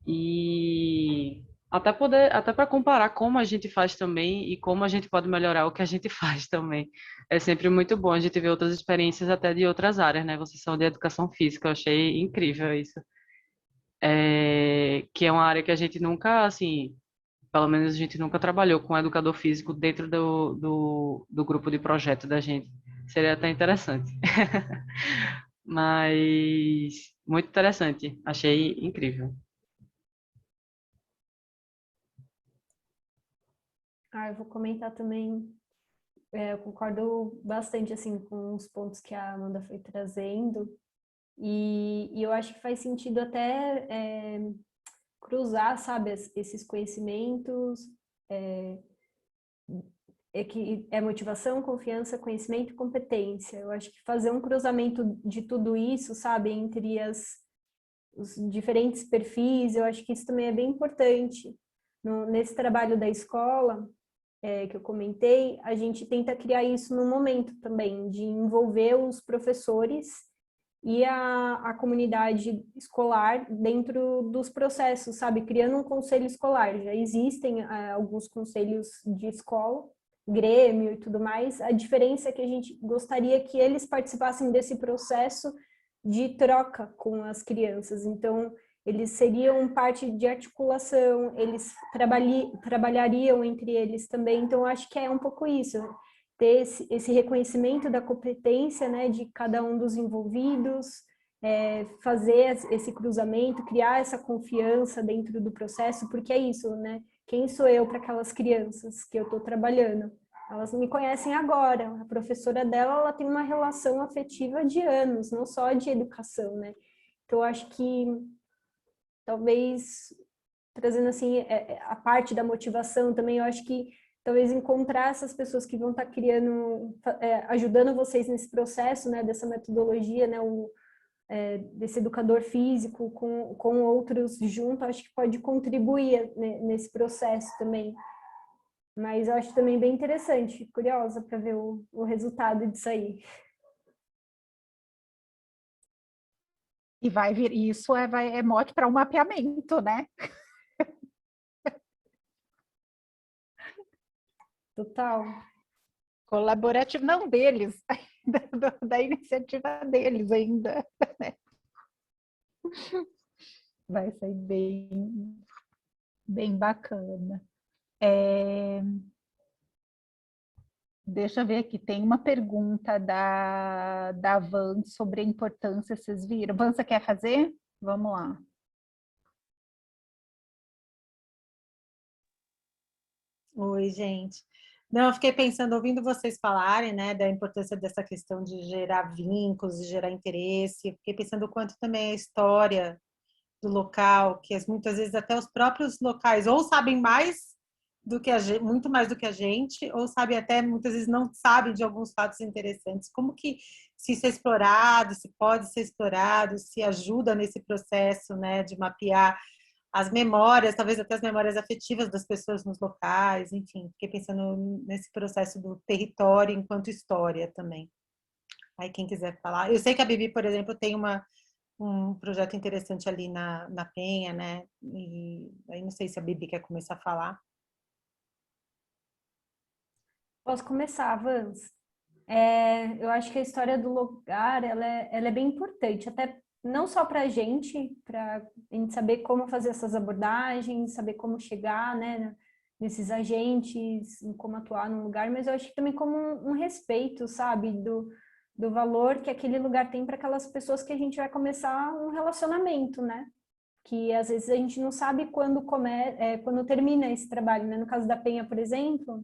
e até para comparar como a gente faz também e como a gente pode melhorar o que a gente faz também. É sempre muito bom a gente ver outras experiências até de outras áreas, né? Vocês são de educação física, eu achei incrível isso. Que é uma área que a gente nunca, assim, pelo menos a gente nunca trabalhou com educador físico dentro do grupo de projeto da gente. Seria até interessante. Mas muito interessante, achei incrível. Eu vou comentar também, eu concordo bastante, assim, com os pontos que a Amanda foi trazendo, e eu acho que faz sentido até cruzar, sabe, esses conhecimentos, que é motivação, confiança, conhecimento e competência. Eu acho que fazer um cruzamento de tudo isso, sabe, entre os diferentes perfis, eu acho que isso também é bem importante. Nesse trabalho da escola, que eu comentei, a gente tenta criar isso no momento também, de envolver os professores e a comunidade escolar dentro dos processos, sabe? Criando um conselho escolar. Já existem alguns conselhos de escola, grêmio e tudo mais. A diferença é que a gente gostaria que eles participassem desse processo de troca com as crianças. Então, eles seriam parte de articulação, eles trabalhariam entre eles também. Então, acho que é um pouco isso, ter esse reconhecimento da competência, né, de cada um dos envolvidos, fazer esse cruzamento, criar essa confiança dentro do processo, porque é isso, né? Quem sou eu para aquelas crianças que eu estou trabalhando? Elas me conhecem agora. A professora dela, ela tem uma relação afetiva de anos, não só de educação, né? Então, acho que talvez trazendo assim a parte da motivação também, eu acho que talvez encontrar essas pessoas que vão estar criando, ajudando vocês nesse processo, né, dessa metodologia, né, desse educador físico com outros junto, acho que pode contribuir, né, nesse processo também. Mas eu acho também bem interessante, curiosa para ver o resultado disso aí. E vai vir, isso é mote para um mapeamento, né? Total. Colaborativo, não deles, da iniciativa deles ainda. Né? Vai ser bem bacana. Deixa eu ver aqui, tem uma pergunta da Van sobre a importância, vocês viram? Van, você quer fazer? Vamos lá. Oi, gente. Não, eu fiquei pensando, ouvindo vocês falarem, né, da importância dessa questão de gerar vínculos, de gerar interesse. Eu fiquei pensando o quanto também a história do local, que muitas vezes até os próprios locais ou sabem mais do que muito mais do que a gente, ou sabe até muitas vezes não sabem de alguns fatos interessantes. Como que se isso é explorado, se pode ser explorado, se ajuda nesse processo, né, de mapear as memórias, talvez até as memórias afetivas das pessoas nos locais, enfim, fiquei pensando nesse processo do território enquanto história também. Aí quem quiser falar. Eu sei que a Bibi, por exemplo, tem um projeto interessante ali na Penha, né? E aí não sei se a Bibi quer começar a falar. Posso começar, Vans? Eu acho que a história do lugar, ela é bem importante, até não só para a gente saber como fazer essas abordagens, saber como chegar, né, nesses agentes, como atuar no lugar, mas eu acho que também como um respeito, sabe, do valor que aquele lugar tem para aquelas pessoas que a gente vai começar um relacionamento, né? Que às vezes a gente não sabe quando termina esse trabalho, né? No caso da Penha, por exemplo,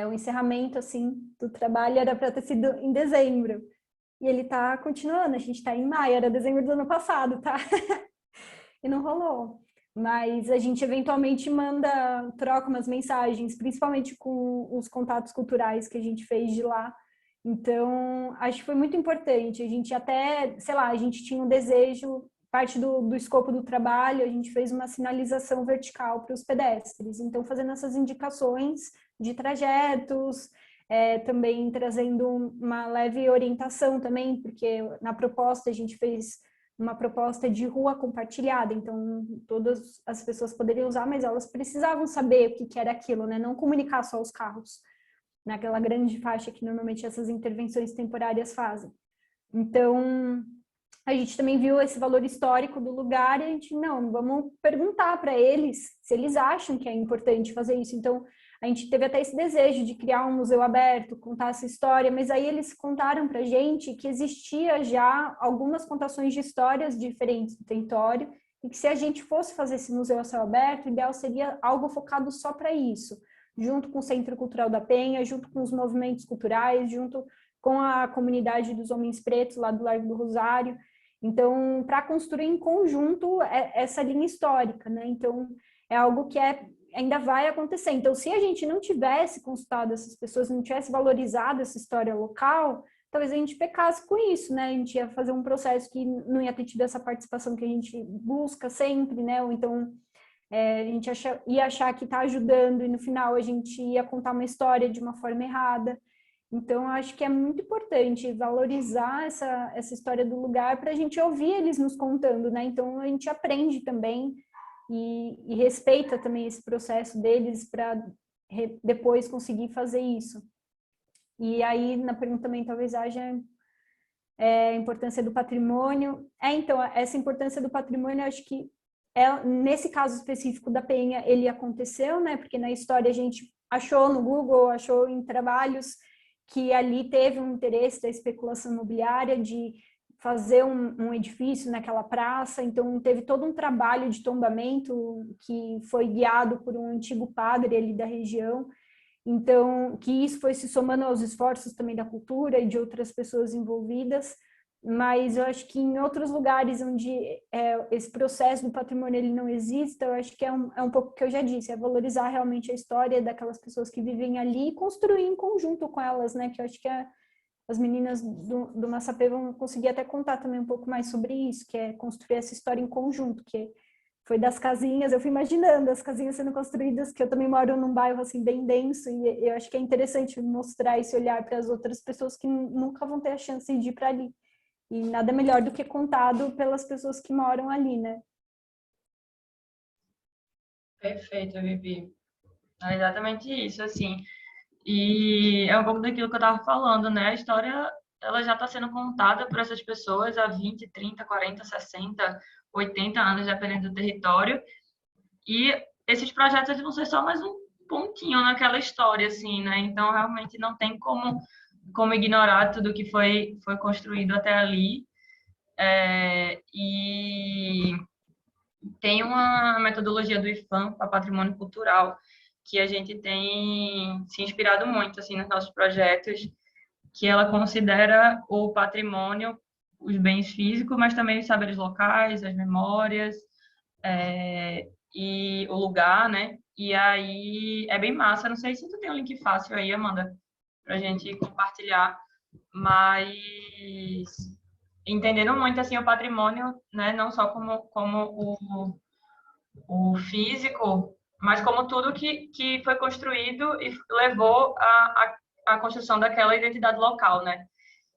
o encerramento assim do trabalho era para ter sido em dezembro. e ele está continuando. A gente está em maio, era dezembro do ano passado, tá? E não rolou. Mas a gente eventualmente troca umas mensagens, principalmente com os contatos culturais que a gente fez de lá. Então, acho que foi muito importante. A gente até, sei lá, a gente tinha um desejo, parte do escopo do trabalho, a gente fez uma sinalização vertical para os pedestres. Então, fazendo essas indicações de trajetos, também trazendo uma leve orientação também, porque na proposta a gente fez uma proposta de rua compartilhada, então todas as pessoas poderiam usar, mas elas precisavam saber o que era aquilo, né? Não comunicar só os carros, naquela grande faixa que normalmente essas intervenções temporárias fazem. Então, a gente também viu esse valor histórico do lugar e a gente, não, vamos perguntar para eles se eles acham que é importante fazer isso. Então, a gente teve até esse desejo de criar um museu aberto, contar essa história, mas aí eles contaram para a gente que existia já algumas contações de histórias diferentes do território e que se a gente fosse fazer esse museu a céu aberto, o ideal seria algo focado só para isso, junto com o Centro Cultural da Penha, junto com os movimentos culturais, junto com a comunidade dos homens pretos lá do Largo do Rosário. Então, para construir em conjunto essa linha histórica, né? Então, é algo que ainda vai acontecer. Então, se a gente não tivesse consultado essas pessoas, não tivesse valorizado essa história local, talvez a gente pecasse com isso, né? A gente ia fazer um processo que não ia ter tido essa participação que a gente busca sempre, né? Ou então a gente ia achar que está ajudando e no final a gente ia contar uma história de uma forma errada. Então, acho que é muito importante valorizar essa história do lugar para a gente ouvir eles nos contando, né? Então, a gente aprende também e respeita também esse processo deles para depois conseguir fazer isso. E aí, na pergunta também, talvez haja a importância do patrimônio. Então, essa importância do patrimônio, acho que nesse caso específico da Penha, ele aconteceu, né? Porque na história a gente achou no Google, achou em trabalhos que ali teve um interesse da especulação imobiliária de fazer um edifício naquela praça, então teve todo um trabalho de tombamento que foi guiado por um antigo padre ali da região, então que isso foi se somando aos esforços também da cultura e de outras pessoas envolvidas, mas eu acho que em outros lugares onde esse processo do patrimônio ele não existe, eu acho que é um pouco o que eu já disse, é valorizar realmente a história daquelas pessoas que vivem ali e construir em conjunto com elas, né? Que eu acho que as meninas do Massapê vão conseguir até contar também um pouco mais sobre isso, que é construir essa história em conjunto, que foi das casinhas, eu fui imaginando as casinhas sendo construídas, que eu também moro num bairro assim bem denso, e eu acho que é interessante mostrar esse olhar para as outras pessoas que nunca vão ter a chance de ir para ali. E nada melhor do que contado pelas pessoas que moram ali, né? Perfeito, Vivi. É exatamente isso, assim. E é um pouco daquilo que eu estava falando, né? A história, ela já está sendo contada por essas pessoas há 20, 30, 40, 60, 80 anos, dependendo do território. E esses projetos eles vão ser só mais um pontinho naquela história, assim, né? Então, realmente não tem como ignorar tudo que foi construído até ali. E tem uma metodologia do IFAM para patrimônio cultural que a gente tem se inspirado muito assim nos nossos projetos, que ela considera o patrimônio, os bens físicos, mas também os saberes locais, as memórias e o lugar, né? E aí é bem massa. Não sei se tu tem um link fácil aí, Amanda, para a gente compartilhar, mas entendendo muito assim o patrimônio, né? Não só como o físico, mas como tudo que foi construído e levou à construção daquela identidade local, né?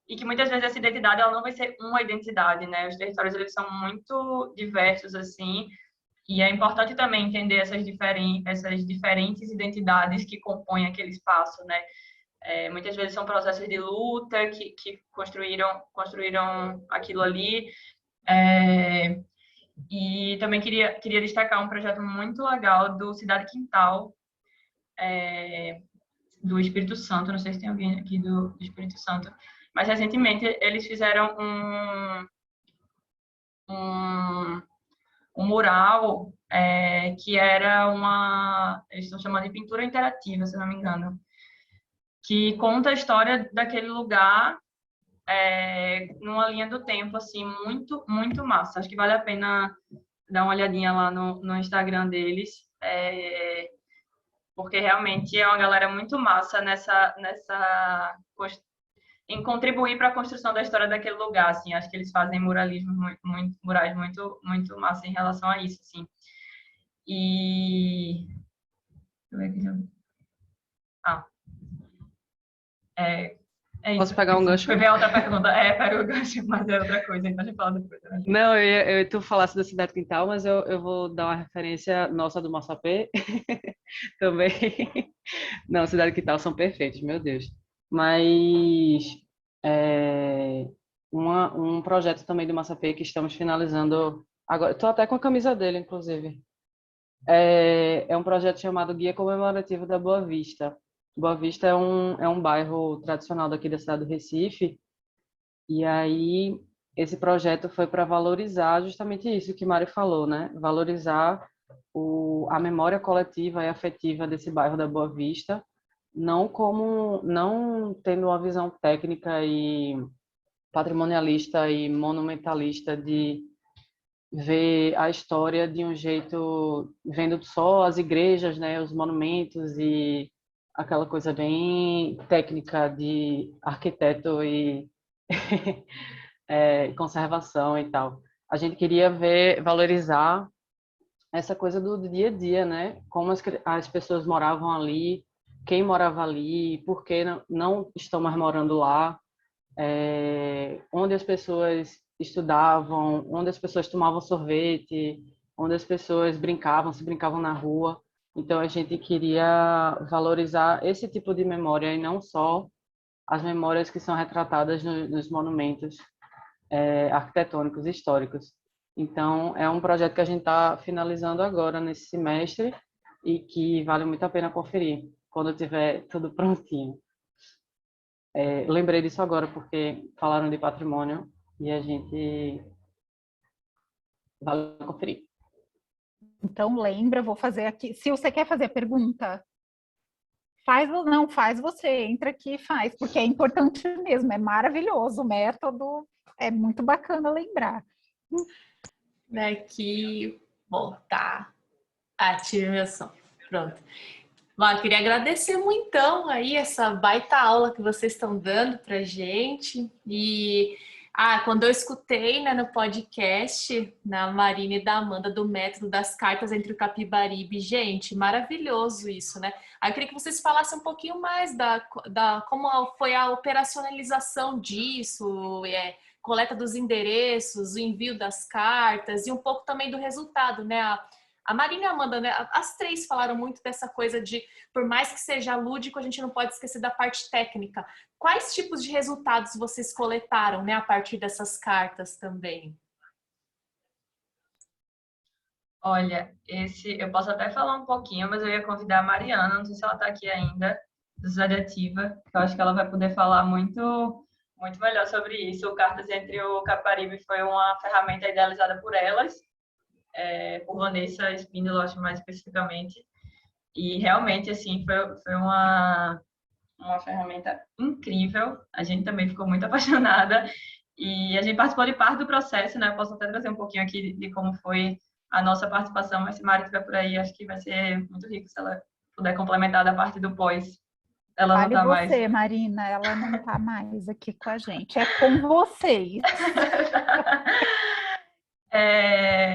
E que muitas vezes essa identidade ela não vai ser uma identidade, né? Os territórios eles são muito diversos assim, e é importante também entender essas diferentes identidades que compõem aquele espaço, né? Muitas vezes são processos de luta que construíram aquilo ali. E também queria destacar um projeto muito legal do Cidade Quintal, do Espírito Santo. Não sei se tem alguém aqui do Espírito Santo, mas recentemente eles fizeram um mural que era eles estão chamando de pintura interativa, se não me engano, que conta a história daquele lugar numa linha do tempo, assim, muito, muito massa. Acho que vale a pena dar uma olhadinha lá no Instagram deles, porque realmente é uma galera muito massa em contribuir para a construção da história daquele lugar, assim. Acho que eles fazem muralismo murais muito, muito massa em relação a isso, assim. E... É Posso isso. pegar um gancho? Foi ver a outra pergunta. Pega o gancho, mas é outra coisa, então a gente fala depois. Né? Não, tu falasse da Cidade Quintal, mas eu vou dar uma referência nossa do Massapê também. Não, Cidade Quintal são perfeitos, meu Deus. Mas um projeto também do Massapê que estamos finalizando agora. Estou até com a camisa dele, inclusive. É um projeto chamado Guia Comemorativo da Boa Vista. Boa Vista é um bairro tradicional daqui da cidade do Recife. E aí, esse projeto foi para valorizar justamente isso que Mari falou, né? Valorizar a memória coletiva e afetiva desse bairro da Boa Vista, não tendo uma visão técnica e patrimonialista e monumentalista de ver a história de um jeito, vendo só as igrejas, né, os monumentos e aquela coisa bem técnica de arquiteto e conservação e tal. A gente queria valorizar essa coisa do dia a dia, né? Como as pessoas moravam ali, quem morava ali, por que não estão mais morando lá, onde as pessoas estudavam, onde as pessoas tomavam sorvete, onde as pessoas se brincavam na rua. Então a gente queria valorizar esse tipo de memória e não só as memórias que são retratadas nos monumentos arquitetônicos históricos. Então, é um projeto que a gente está finalizando agora, nesse semestre, e que vale muito a pena conferir, quando tiver tudo prontinho. Lembrei disso agora, porque falaram de patrimônio, e a gente vale conferir. Então, lembra, vou fazer aqui. Se você quer fazer a pergunta, faz ou não, faz você, entra aqui e faz, porque é importante mesmo, é maravilhoso o método, é muito bacana lembrar. Daqui, voltar, ative meu som. Pronto. Bom, eu queria agradecer muitão aí essa baita aula que vocês estão dando pra gente. E quando eu escutei, né, no podcast, na Marina e da Amanda, do método das cartas entre o Capibaribe, gente, maravilhoso isso, né? Aí eu queria que vocês falassem um pouquinho mais da como foi a operacionalização disso, coleta dos endereços, o envio das cartas e um pouco também do resultado, né? A Marina e a Amanda, né? As três falaram muito dessa coisa de, por mais que seja lúdico, a gente não pode esquecer da parte técnica. Quais tipos de resultados vocês coletaram, né, a partir dessas cartas também? Olha, eu posso até falar um pouquinho, mas eu ia convidar a Mariana, não sei se ela está aqui ainda, do Sociedade Ativa, que eu acho que ela vai poder falar muito, muito melhor sobre isso. O Cartas entre o Capibaribe foi uma ferramenta idealizada por elas, por Vanessa Espíndola, acho mais especificamente, e realmente, assim, foi uma ferramenta incrível, a gente também ficou muito apaixonada, e a gente participou de parte do processo, né? Eu posso até trazer um pouquinho aqui de como foi a nossa participação, mas se Mari estiver por aí, acho que vai ser muito rico se ela puder complementar da parte do pós. Ela Vale não tá mais. você, Marina, ela não está mais aqui com a gente, é com vocês.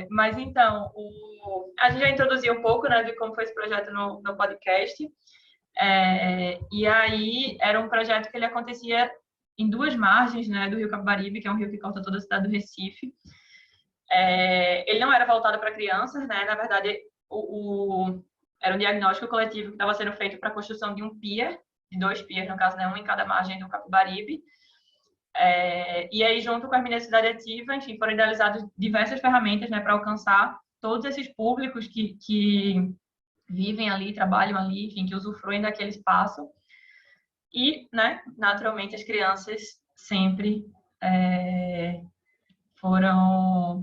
Mas então, a gente já introduziu um pouco, né, de como foi esse projeto no podcast. E aí era um projeto que ele acontecia em duas margens, né, do Rio Capibaribe, que é um rio que corta toda a cidade do Recife. Ele não era voltado para crianças, né? Na verdade, era um diagnóstico coletivo que estava sendo feito para a construção de um pier, de 2 piers, no caso, né, um em cada margem do Capibaribe. E aí, junto com a Meninas Cidade Ativa, enfim, foram idealizadas diversas ferramentas, né, para alcançar todos esses públicos que vivem ali, trabalham ali, enfim, que usufruem daquele espaço. E, né, naturalmente, as crianças sempre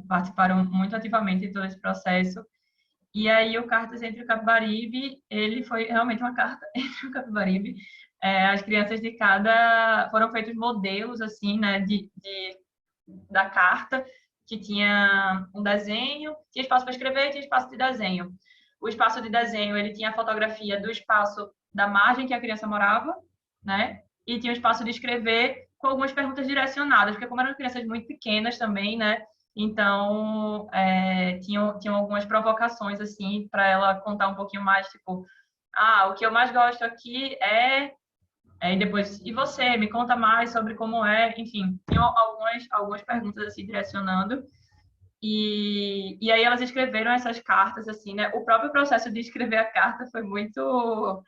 participaram muito ativamente de todo esse processo. E aí, o Cartas entre o Capibaribe, ele foi realmente uma carta entre o Capibaribe, as crianças de cada... Foram feitos modelos, assim, né, da carta, que tinha um desenho, tinha espaço para escrever e tinha espaço de desenho. O espaço de desenho, ele tinha a fotografia do espaço da margem que a criança morava, né? E tinha o espaço de escrever com algumas perguntas direcionadas, porque como eram crianças muito pequenas também, né? Então, tinham algumas provocações, assim, para ela contar um pouquinho mais, tipo, o que eu mais gosto aqui e depois, e você, me conta mais sobre como é, enfim, tinha algumas perguntas, assim, direcionando. E aí elas escreveram essas cartas, assim, né? O próprio processo de escrever a carta foi muito,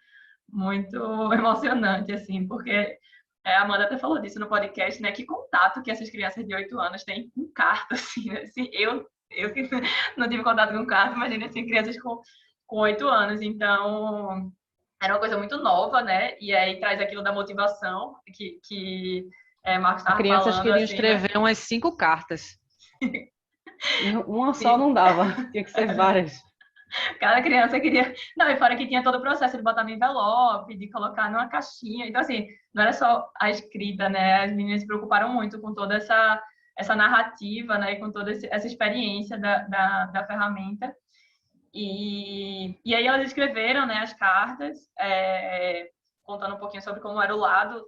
muito emocionante, assim, porque a Amanda até falou disso no podcast, né? Que contato que essas crianças de 8 anos têm com carta, assim, né? Assim, eu que não tive contato com carta, imagina, assim, crianças com 8 anos. Então, era uma coisa muito nova, né? E aí traz aquilo da motivação que Marcos As estava crianças falando, queriam assim, né? escrever umas 5 cartas. E uma só não dava, tinha que ser várias. Cada criança queria. Não, e fora que tinha todo o processo de botar no envelope, de colocar numa caixinha. Então, assim, não era só a escrita, né? As meninas se preocuparam muito com toda essa narrativa, né? E com toda essa experiência da ferramenta. E aí elas escreveram, né, as cartas, contando um pouquinho sobre como era o lado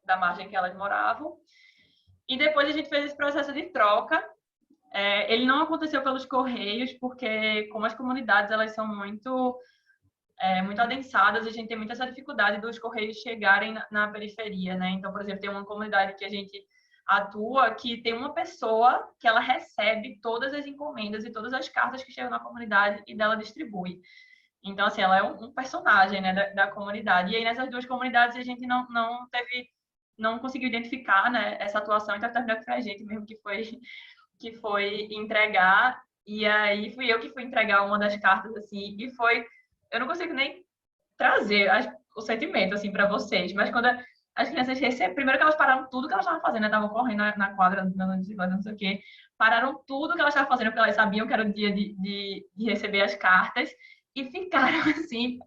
da margem que elas moravam. E depois a gente fez esse processo de troca. Ele não aconteceu pelos correios, porque como as comunidades elas são muito adensadas, a gente tem muita essa dificuldade dos correios chegarem na periferia, né? Então, por exemplo, tem uma comunidade que a gente atua que tem uma pessoa que ela recebe todas as encomendas e todas as cartas que chegam na comunidade e dela distribui. Então, assim, ela é um personagem, né, da comunidade. E aí, nessas duas comunidades, a gente não conseguiu identificar, né, essa atuação, então terminou que foi a gente mesmo que foi entregar, e aí fui eu que fui entregar uma das cartas, assim, e foi... Eu não consigo nem trazer o sentimento, assim, para vocês, mas quando as crianças receberam... Primeiro que elas pararam tudo que elas estavam fazendo, né? Estavam correndo na quadra, dando bicicleta, não sei o quê. Pararam tudo que elas estavam fazendo, porque elas sabiam que era o dia de receber as cartas, e ficaram, assim...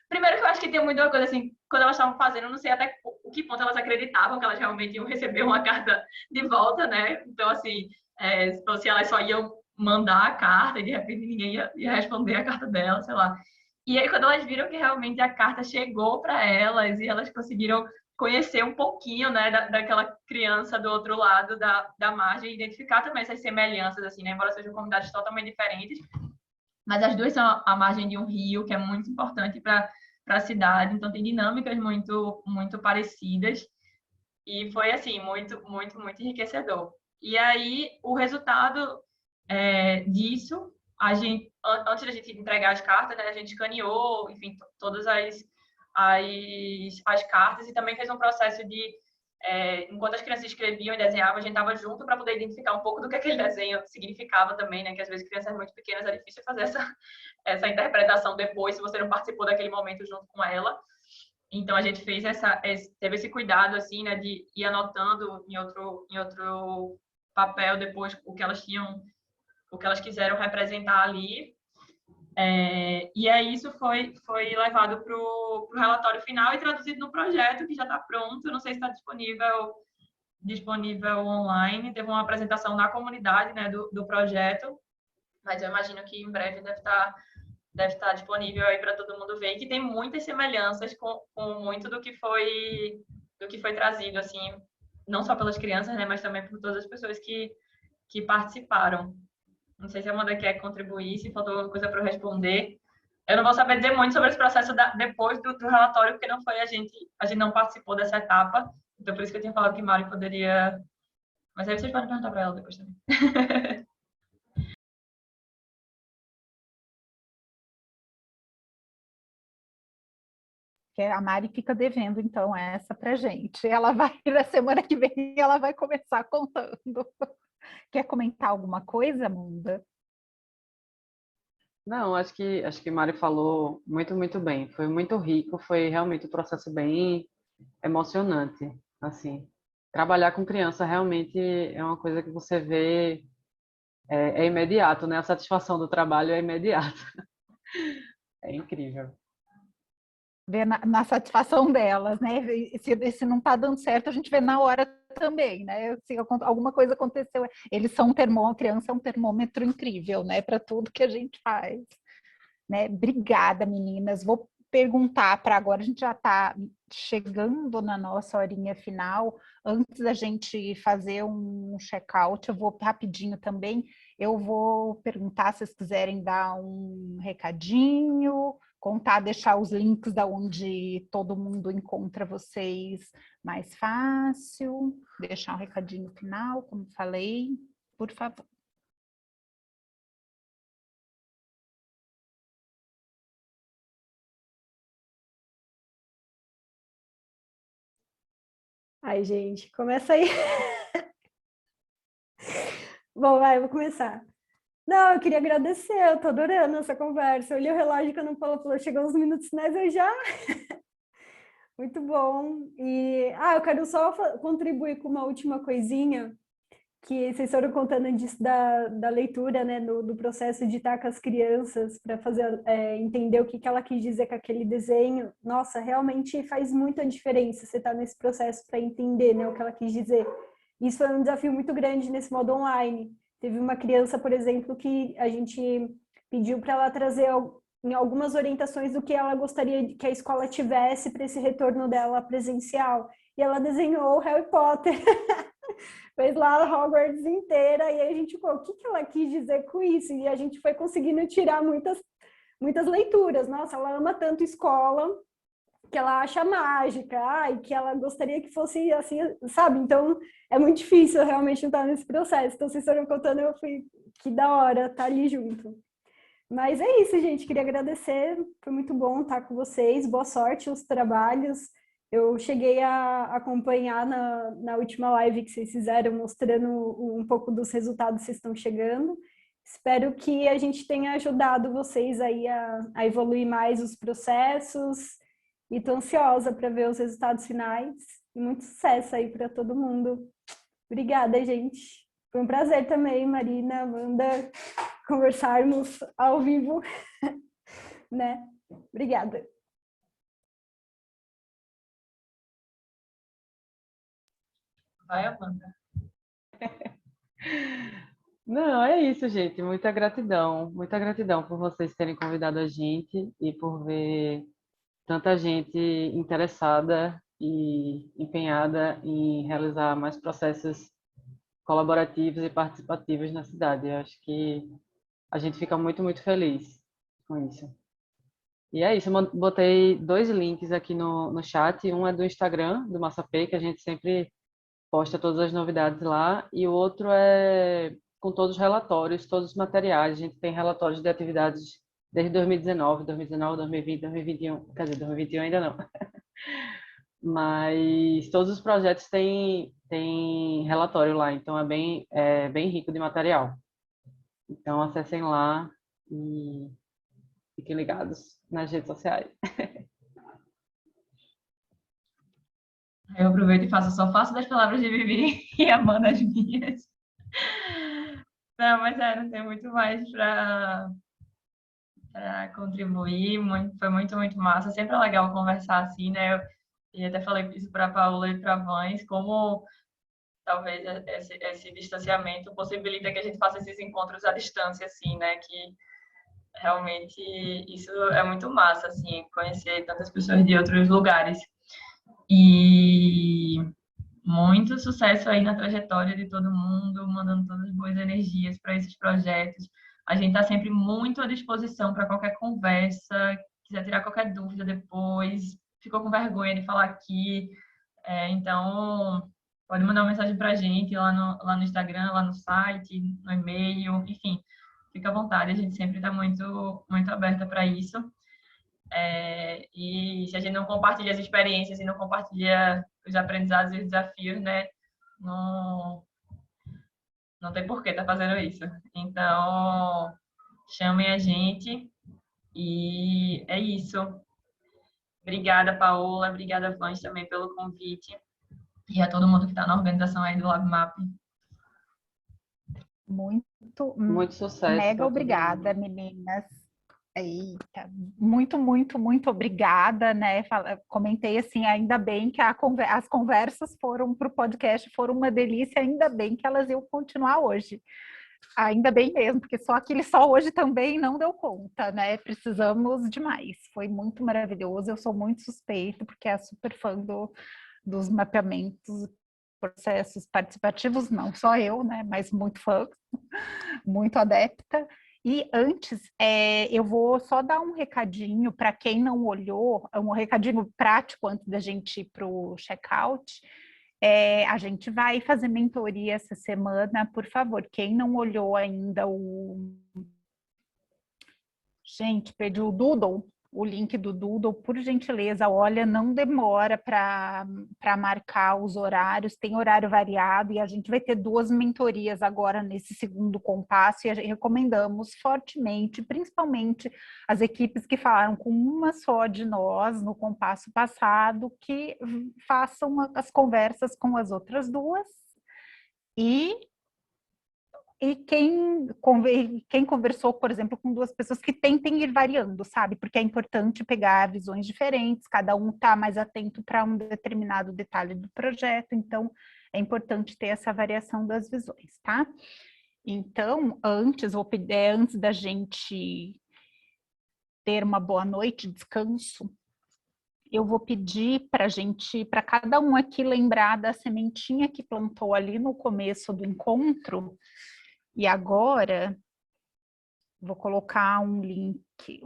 Primeiro que eu acho que tem muita coisa, assim, quando elas estavam fazendo, eu não sei até o que ponto elas acreditavam que elas realmente iam receber uma carta de volta, né? Então, assim, se elas só iam mandar a carta e de repente ninguém ia responder a carta dela, sei lá. E aí, quando elas viram que realmente a carta chegou para elas e elas conseguiram conhecer um pouquinho, né, daquela criança do outro lado da margem e identificar também essas semelhanças, assim, né, embora sejam comunidades totalmente diferentes, mas as duas são a margem de um rio, que é muito importante para a cidade, então tem dinâmicas muito, muito parecidas. E foi, assim, muito, muito, muito enriquecedor. E aí, o resultado disso, antes da gente entregar as cartas, né, a gente escaneou, enfim, todas as cartas e também fez um processo de, enquanto as crianças escreviam e desenhavam, a gente estava junto para poder identificar um pouco do que aquele desenho significava também, né, que às vezes crianças muito pequenas é difícil fazer essa interpretação depois, se você não participou daquele momento junto com ela. Então a gente fez teve esse cuidado, assim, né, de ir anotando em outro papel depois o que elas quiseram representar ali. E aí isso foi levado para o relatório final e traduzido no projeto, que já está pronto. Não sei se está disponível online. Teve uma apresentação na comunidade, né, do projeto, mas eu imagino que em breve deve estar disponível aí para todo mundo ver, que tem muitas semelhanças com muito do que foi trazido, assim, não só pelas crianças, né, mas também por todas as pessoas que participaram. Não sei se a Amanda quer contribuir, se faltou alguma coisa para eu responder. Eu não vou saber dizer muito sobre esse processo depois do relatório, porque não foi a gente não participou dessa etapa, então por isso que eu tinha falado que Mari poderia... Mas aí vocês podem perguntar para ela depois também. Que a Mari fica devendo, então, essa para gente. Ela vai, na semana que vem, ela vai começar contando. Quer comentar alguma coisa, Amanda? Não, acho que Mari falou muito, muito bem. Foi muito rico, foi realmente um processo bem emocionante, assim. Trabalhar com criança realmente é uma coisa que você vê, é imediato, né? A satisfação do trabalho é imediata. É incrível. ver na satisfação delas, né? Se não está dando certo, a gente vê na hora também, né? Se alguma coisa aconteceu, eles são a criança é um termômetro incrível, né? Para tudo que a gente faz, né? Obrigada, meninas. Vou perguntar para agora, a gente já está chegando na nossa horinha final. Antes da gente fazer um check-out, eu vou rapidinho também, eu vou perguntar se vocês quiserem dar um recadinho, contar, deixar os links da onde todo mundo encontra vocês mais fácil, deixar um recadinho final, como falei, por favor. Ai, gente, começa aí. Bom, vai, eu vou começar. Não, eu queria agradecer, eu tô adorando essa conversa. Eu olhei o relógio quando falou, chegou uns minutos finais, eu já... Muito bom. E, eu quero só contribuir com uma última coisinha, que vocês foram contando disso da leitura, né, do processo de estar com as crianças, para fazer entender o que ela quis dizer com aquele desenho. Nossa, realmente faz muita diferença você estar nesse processo para entender, né, o que ela quis dizer. Isso foi um desafio muito grande nesse modo online. Teve uma criança, por exemplo, que a gente pediu para ela trazer em algumas orientações do que ela gostaria que a escola tivesse para esse retorno dela presencial. E ela desenhou o Harry Potter. Fez lá a Hogwarts inteira, e aí a gente, o que ela quis dizer com isso? E a gente foi conseguindo tirar muitas leituras. Nossa, ela ama tanto escola, que ela acha mágica, e que ela gostaria que fosse assim, sabe? Então, é muito difícil realmente estar nesse processo. Então, vocês foram contando, eu fui, que da hora estar ali junto. Mas é isso, gente, queria agradecer, foi muito bom estar com vocês, boa sorte nos trabalhos. Eu cheguei a acompanhar na última live que vocês fizeram, mostrando um pouco dos resultados que vocês estão chegando. Espero que a gente tenha ajudado vocês aí a evoluir mais os processos, e estou ansiosa para ver os resultados finais. E muito sucesso aí para todo mundo. Obrigada, gente. Foi um prazer também, Marina, Amanda, conversarmos ao vivo, né? Obrigada. Vai, Amanda. Não, é isso, gente. Muita gratidão por vocês terem convidado a gente e por ver tanta gente interessada e empenhada em realizar mais processos colaborativos e participativos na cidade. Eu acho que a gente fica muito, muito feliz com isso. E é isso, eu botei 2 links aqui no chat. Um é do Instagram, do Massapê, que a gente sempre posta todas as novidades lá, e o outro é com todos os relatórios, todos os materiais. A gente tem relatórios de atividades desde 2019, 2020, 2021, quer dizer, 2021 ainda não. Mas todos os projetos têm relatório lá, então é bem rico de material. Então acessem lá e fiquem ligados nas redes sociais. Eu aproveito e só faço das palavras de Vivi e Amanda as minhas. Não, mas não tem muito mais para contribuir. Foi muito, muito massa. Sempre é legal conversar assim, né? E até falei isso para a Paula e para a Vães, como talvez esse distanciamento possibilita que a gente faça esses encontros à distância, assim, né? Que realmente isso é muito massa, assim, conhecer tantas pessoas de outros lugares. E muito sucesso aí na trajetória de todo mundo, mandando todas as boas energias para esses projetos. A gente está sempre muito à disposição para qualquer conversa, quiser tirar qualquer dúvida depois, ficou com vergonha de falar aqui, então pode mandar uma mensagem para a gente lá no Instagram, lá no site, no e-mail, enfim, fica à vontade, a gente sempre está muito, muito aberta para isso. E se a gente não compartilha as experiências e não compartilha os aprendizados e os desafios, né, não tem por que estar fazendo isso. Então, chamem a gente e é isso. Obrigada, Paola. Obrigada, Vães, também pelo convite. E a todo mundo que está na organização aí do LabMap. Muito Sucesso. mega obrigada, meninas. Eita, muito, muito, muito obrigada, né? Comentei assim, ainda bem que as conversas foram para o podcast, foram uma delícia, ainda bem que elas iam continuar hoje. Ainda bem mesmo, porque só aquele sol hoje também não deu conta, né? Precisamos de mais. Foi muito maravilhoso, eu sou muito suspeita, porque é super fã dos mapeamentos, processos participativos, não só eu, né? Mas muito fã, muito adepta. E antes, eu vou só dar um recadinho para quem não olhou, um recadinho prático antes da gente ir para o check-out. A gente vai fazer mentoria essa semana, por favor, quem não olhou ainda o... Gente, perdi o Doodle, o link do Doodle, por gentileza, olha, não demora para marcar os horários, tem horário variado e a gente vai ter 2 mentorias agora nesse segundo compasso e recomendamos fortemente, principalmente as equipes que falaram com uma só de nós no compasso passado, que façam as conversas com as outras 2 e quem conversou, por exemplo, com 2 pessoas que tentem ir variando, sabe? Porque é importante pegar visões diferentes, cada um está mais atento para um determinado detalhe do projeto, então é importante ter essa variação das visões, tá? Então, antes da gente ter uma boa noite, descanso, eu vou pedir para cada um aqui lembrar da sementinha que plantou ali no começo do encontro. E agora, vou colocar um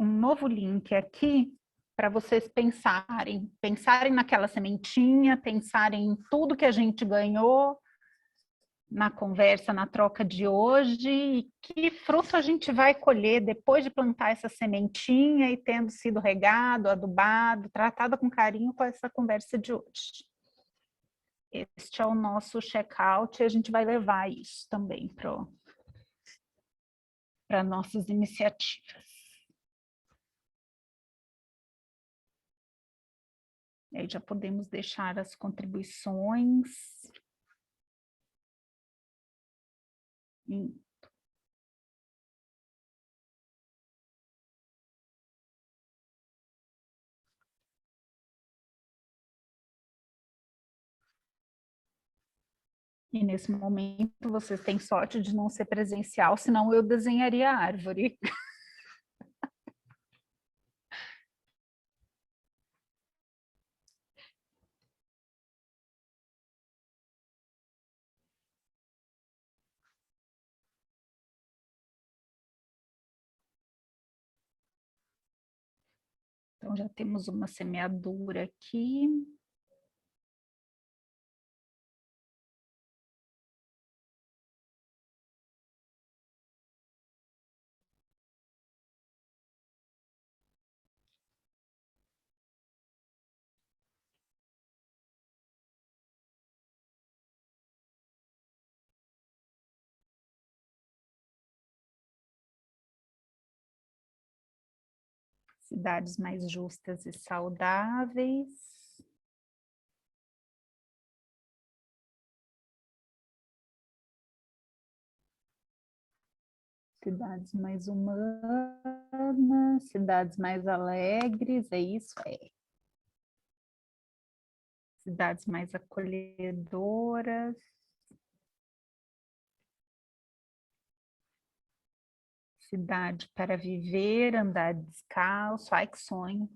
novo link aqui para vocês pensarem naquela sementinha, pensarem em tudo que a gente ganhou na conversa, na troca de hoje, e que fruto a gente vai colher depois de plantar essa sementinha e tendo sido regado, adubado, tratada com carinho com essa conversa de hoje. Este é o nosso check-out e a gente vai levar isso também para nossas iniciativas. E aí já podemos deixar as contribuições. E nesse momento vocês têm sorte de não ser presencial, senão eu desenharia a árvore. Então já temos uma semeadura aqui. Cidades mais justas e saudáveis. Cidades mais humanas, cidades mais alegres, é isso? Cidades mais acolhedoras. Cidade para viver, andar descalço, ai que sonho.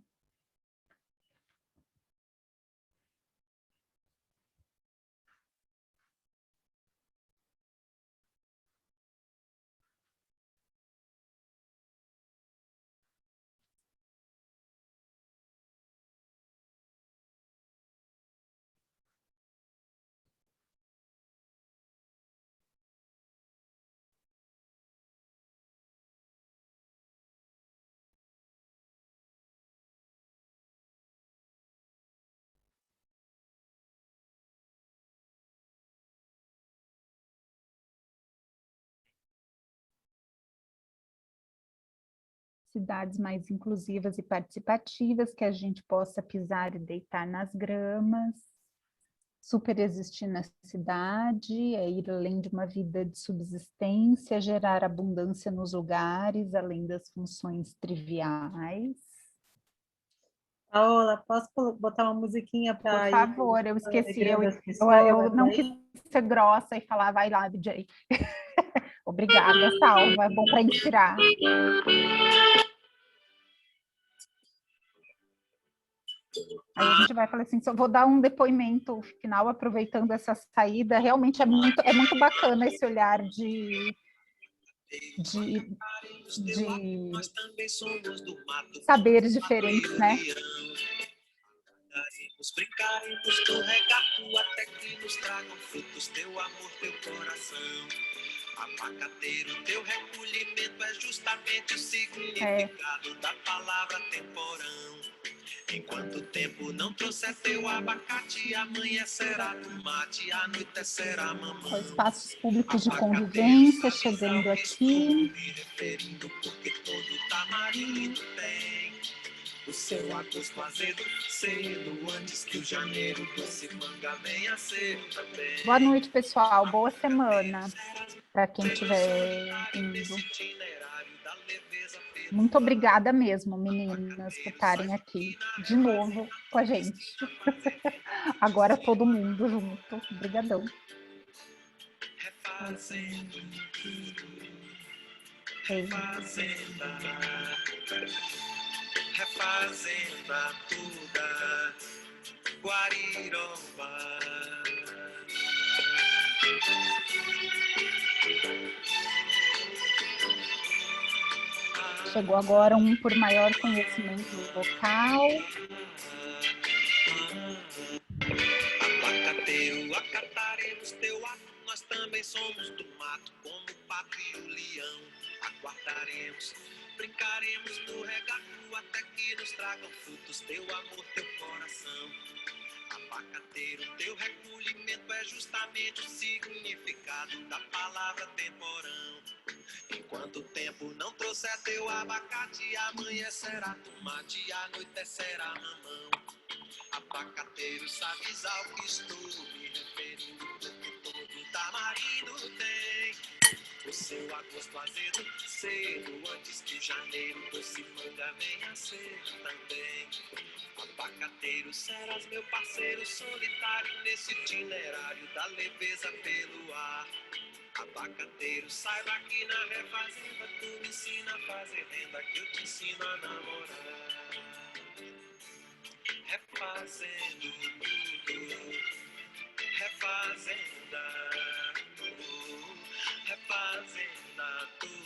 Cidades mais inclusivas e participativas, que a gente possa pisar e deitar nas gramas. super existir na cidade, é ir além de uma vida de subsistência, gerar abundância nos lugares, além das funções triviais. Paola, posso botar uma musiquinha para Por favor, eu esqueci, eu pessoas, não quis ser grossa e falar, vai lá, DJ. Obrigada, Salva, é bom para inspirar. Aí a gente vai falar assim, só vou dar um depoimento final, aproveitando essa saída, realmente é muito bacana esse olhar de saberes diferentes, né? Brincaremos no regato até que nos tragam frutos teu amor, teu coração. Abacateiro, teu recolhimento é justamente o significado da palavra temporão. Enquanto o tempo não trouxer teu abacate, amanhecerá tomate, anoitecerá mamão. Espaços públicos de convivência chegando aqui. Porque todo tamarindo tem o seu agosto azedo, cedo, antes que o janeiro doce manga venha cedo também. Boa noite, pessoal. Boa semana para quem estiver indo. Muito obrigada mesmo, meninas, por estarem aqui de novo com a gente. Agora todo mundo junto. Obrigadão. Refazenda toda, Guariroba. Chegou agora um por maior conhecimento local. Abacateiro, acataremos teu ato, nós também somos do mato, como o pato e o leão. Aguardaremos, brincaremos no regato, até que nos tragam frutos teu amor, teu coração. Abacateiro, teu recolhimento é justamente o significado da palavra temporão. Enquanto o tempo não trouxer teu abacate, amanhecerá tomate, anoitecerá mamão. Abacateiro, sabes ao que estou me referindo, porque todo tamarindo tem o seu agosto azedo, cedo, antes que o janeiro doce manga venha cedo também. Abacateiro, serás meu parceiro solitário nesse itinerário da leveza pelo ar. Abacateiro, saiba que na refazenda tu me ensina a fazer renda, que eu te ensino a namorar. Refazendo tudo, refazenda tudo, refazenda tudo.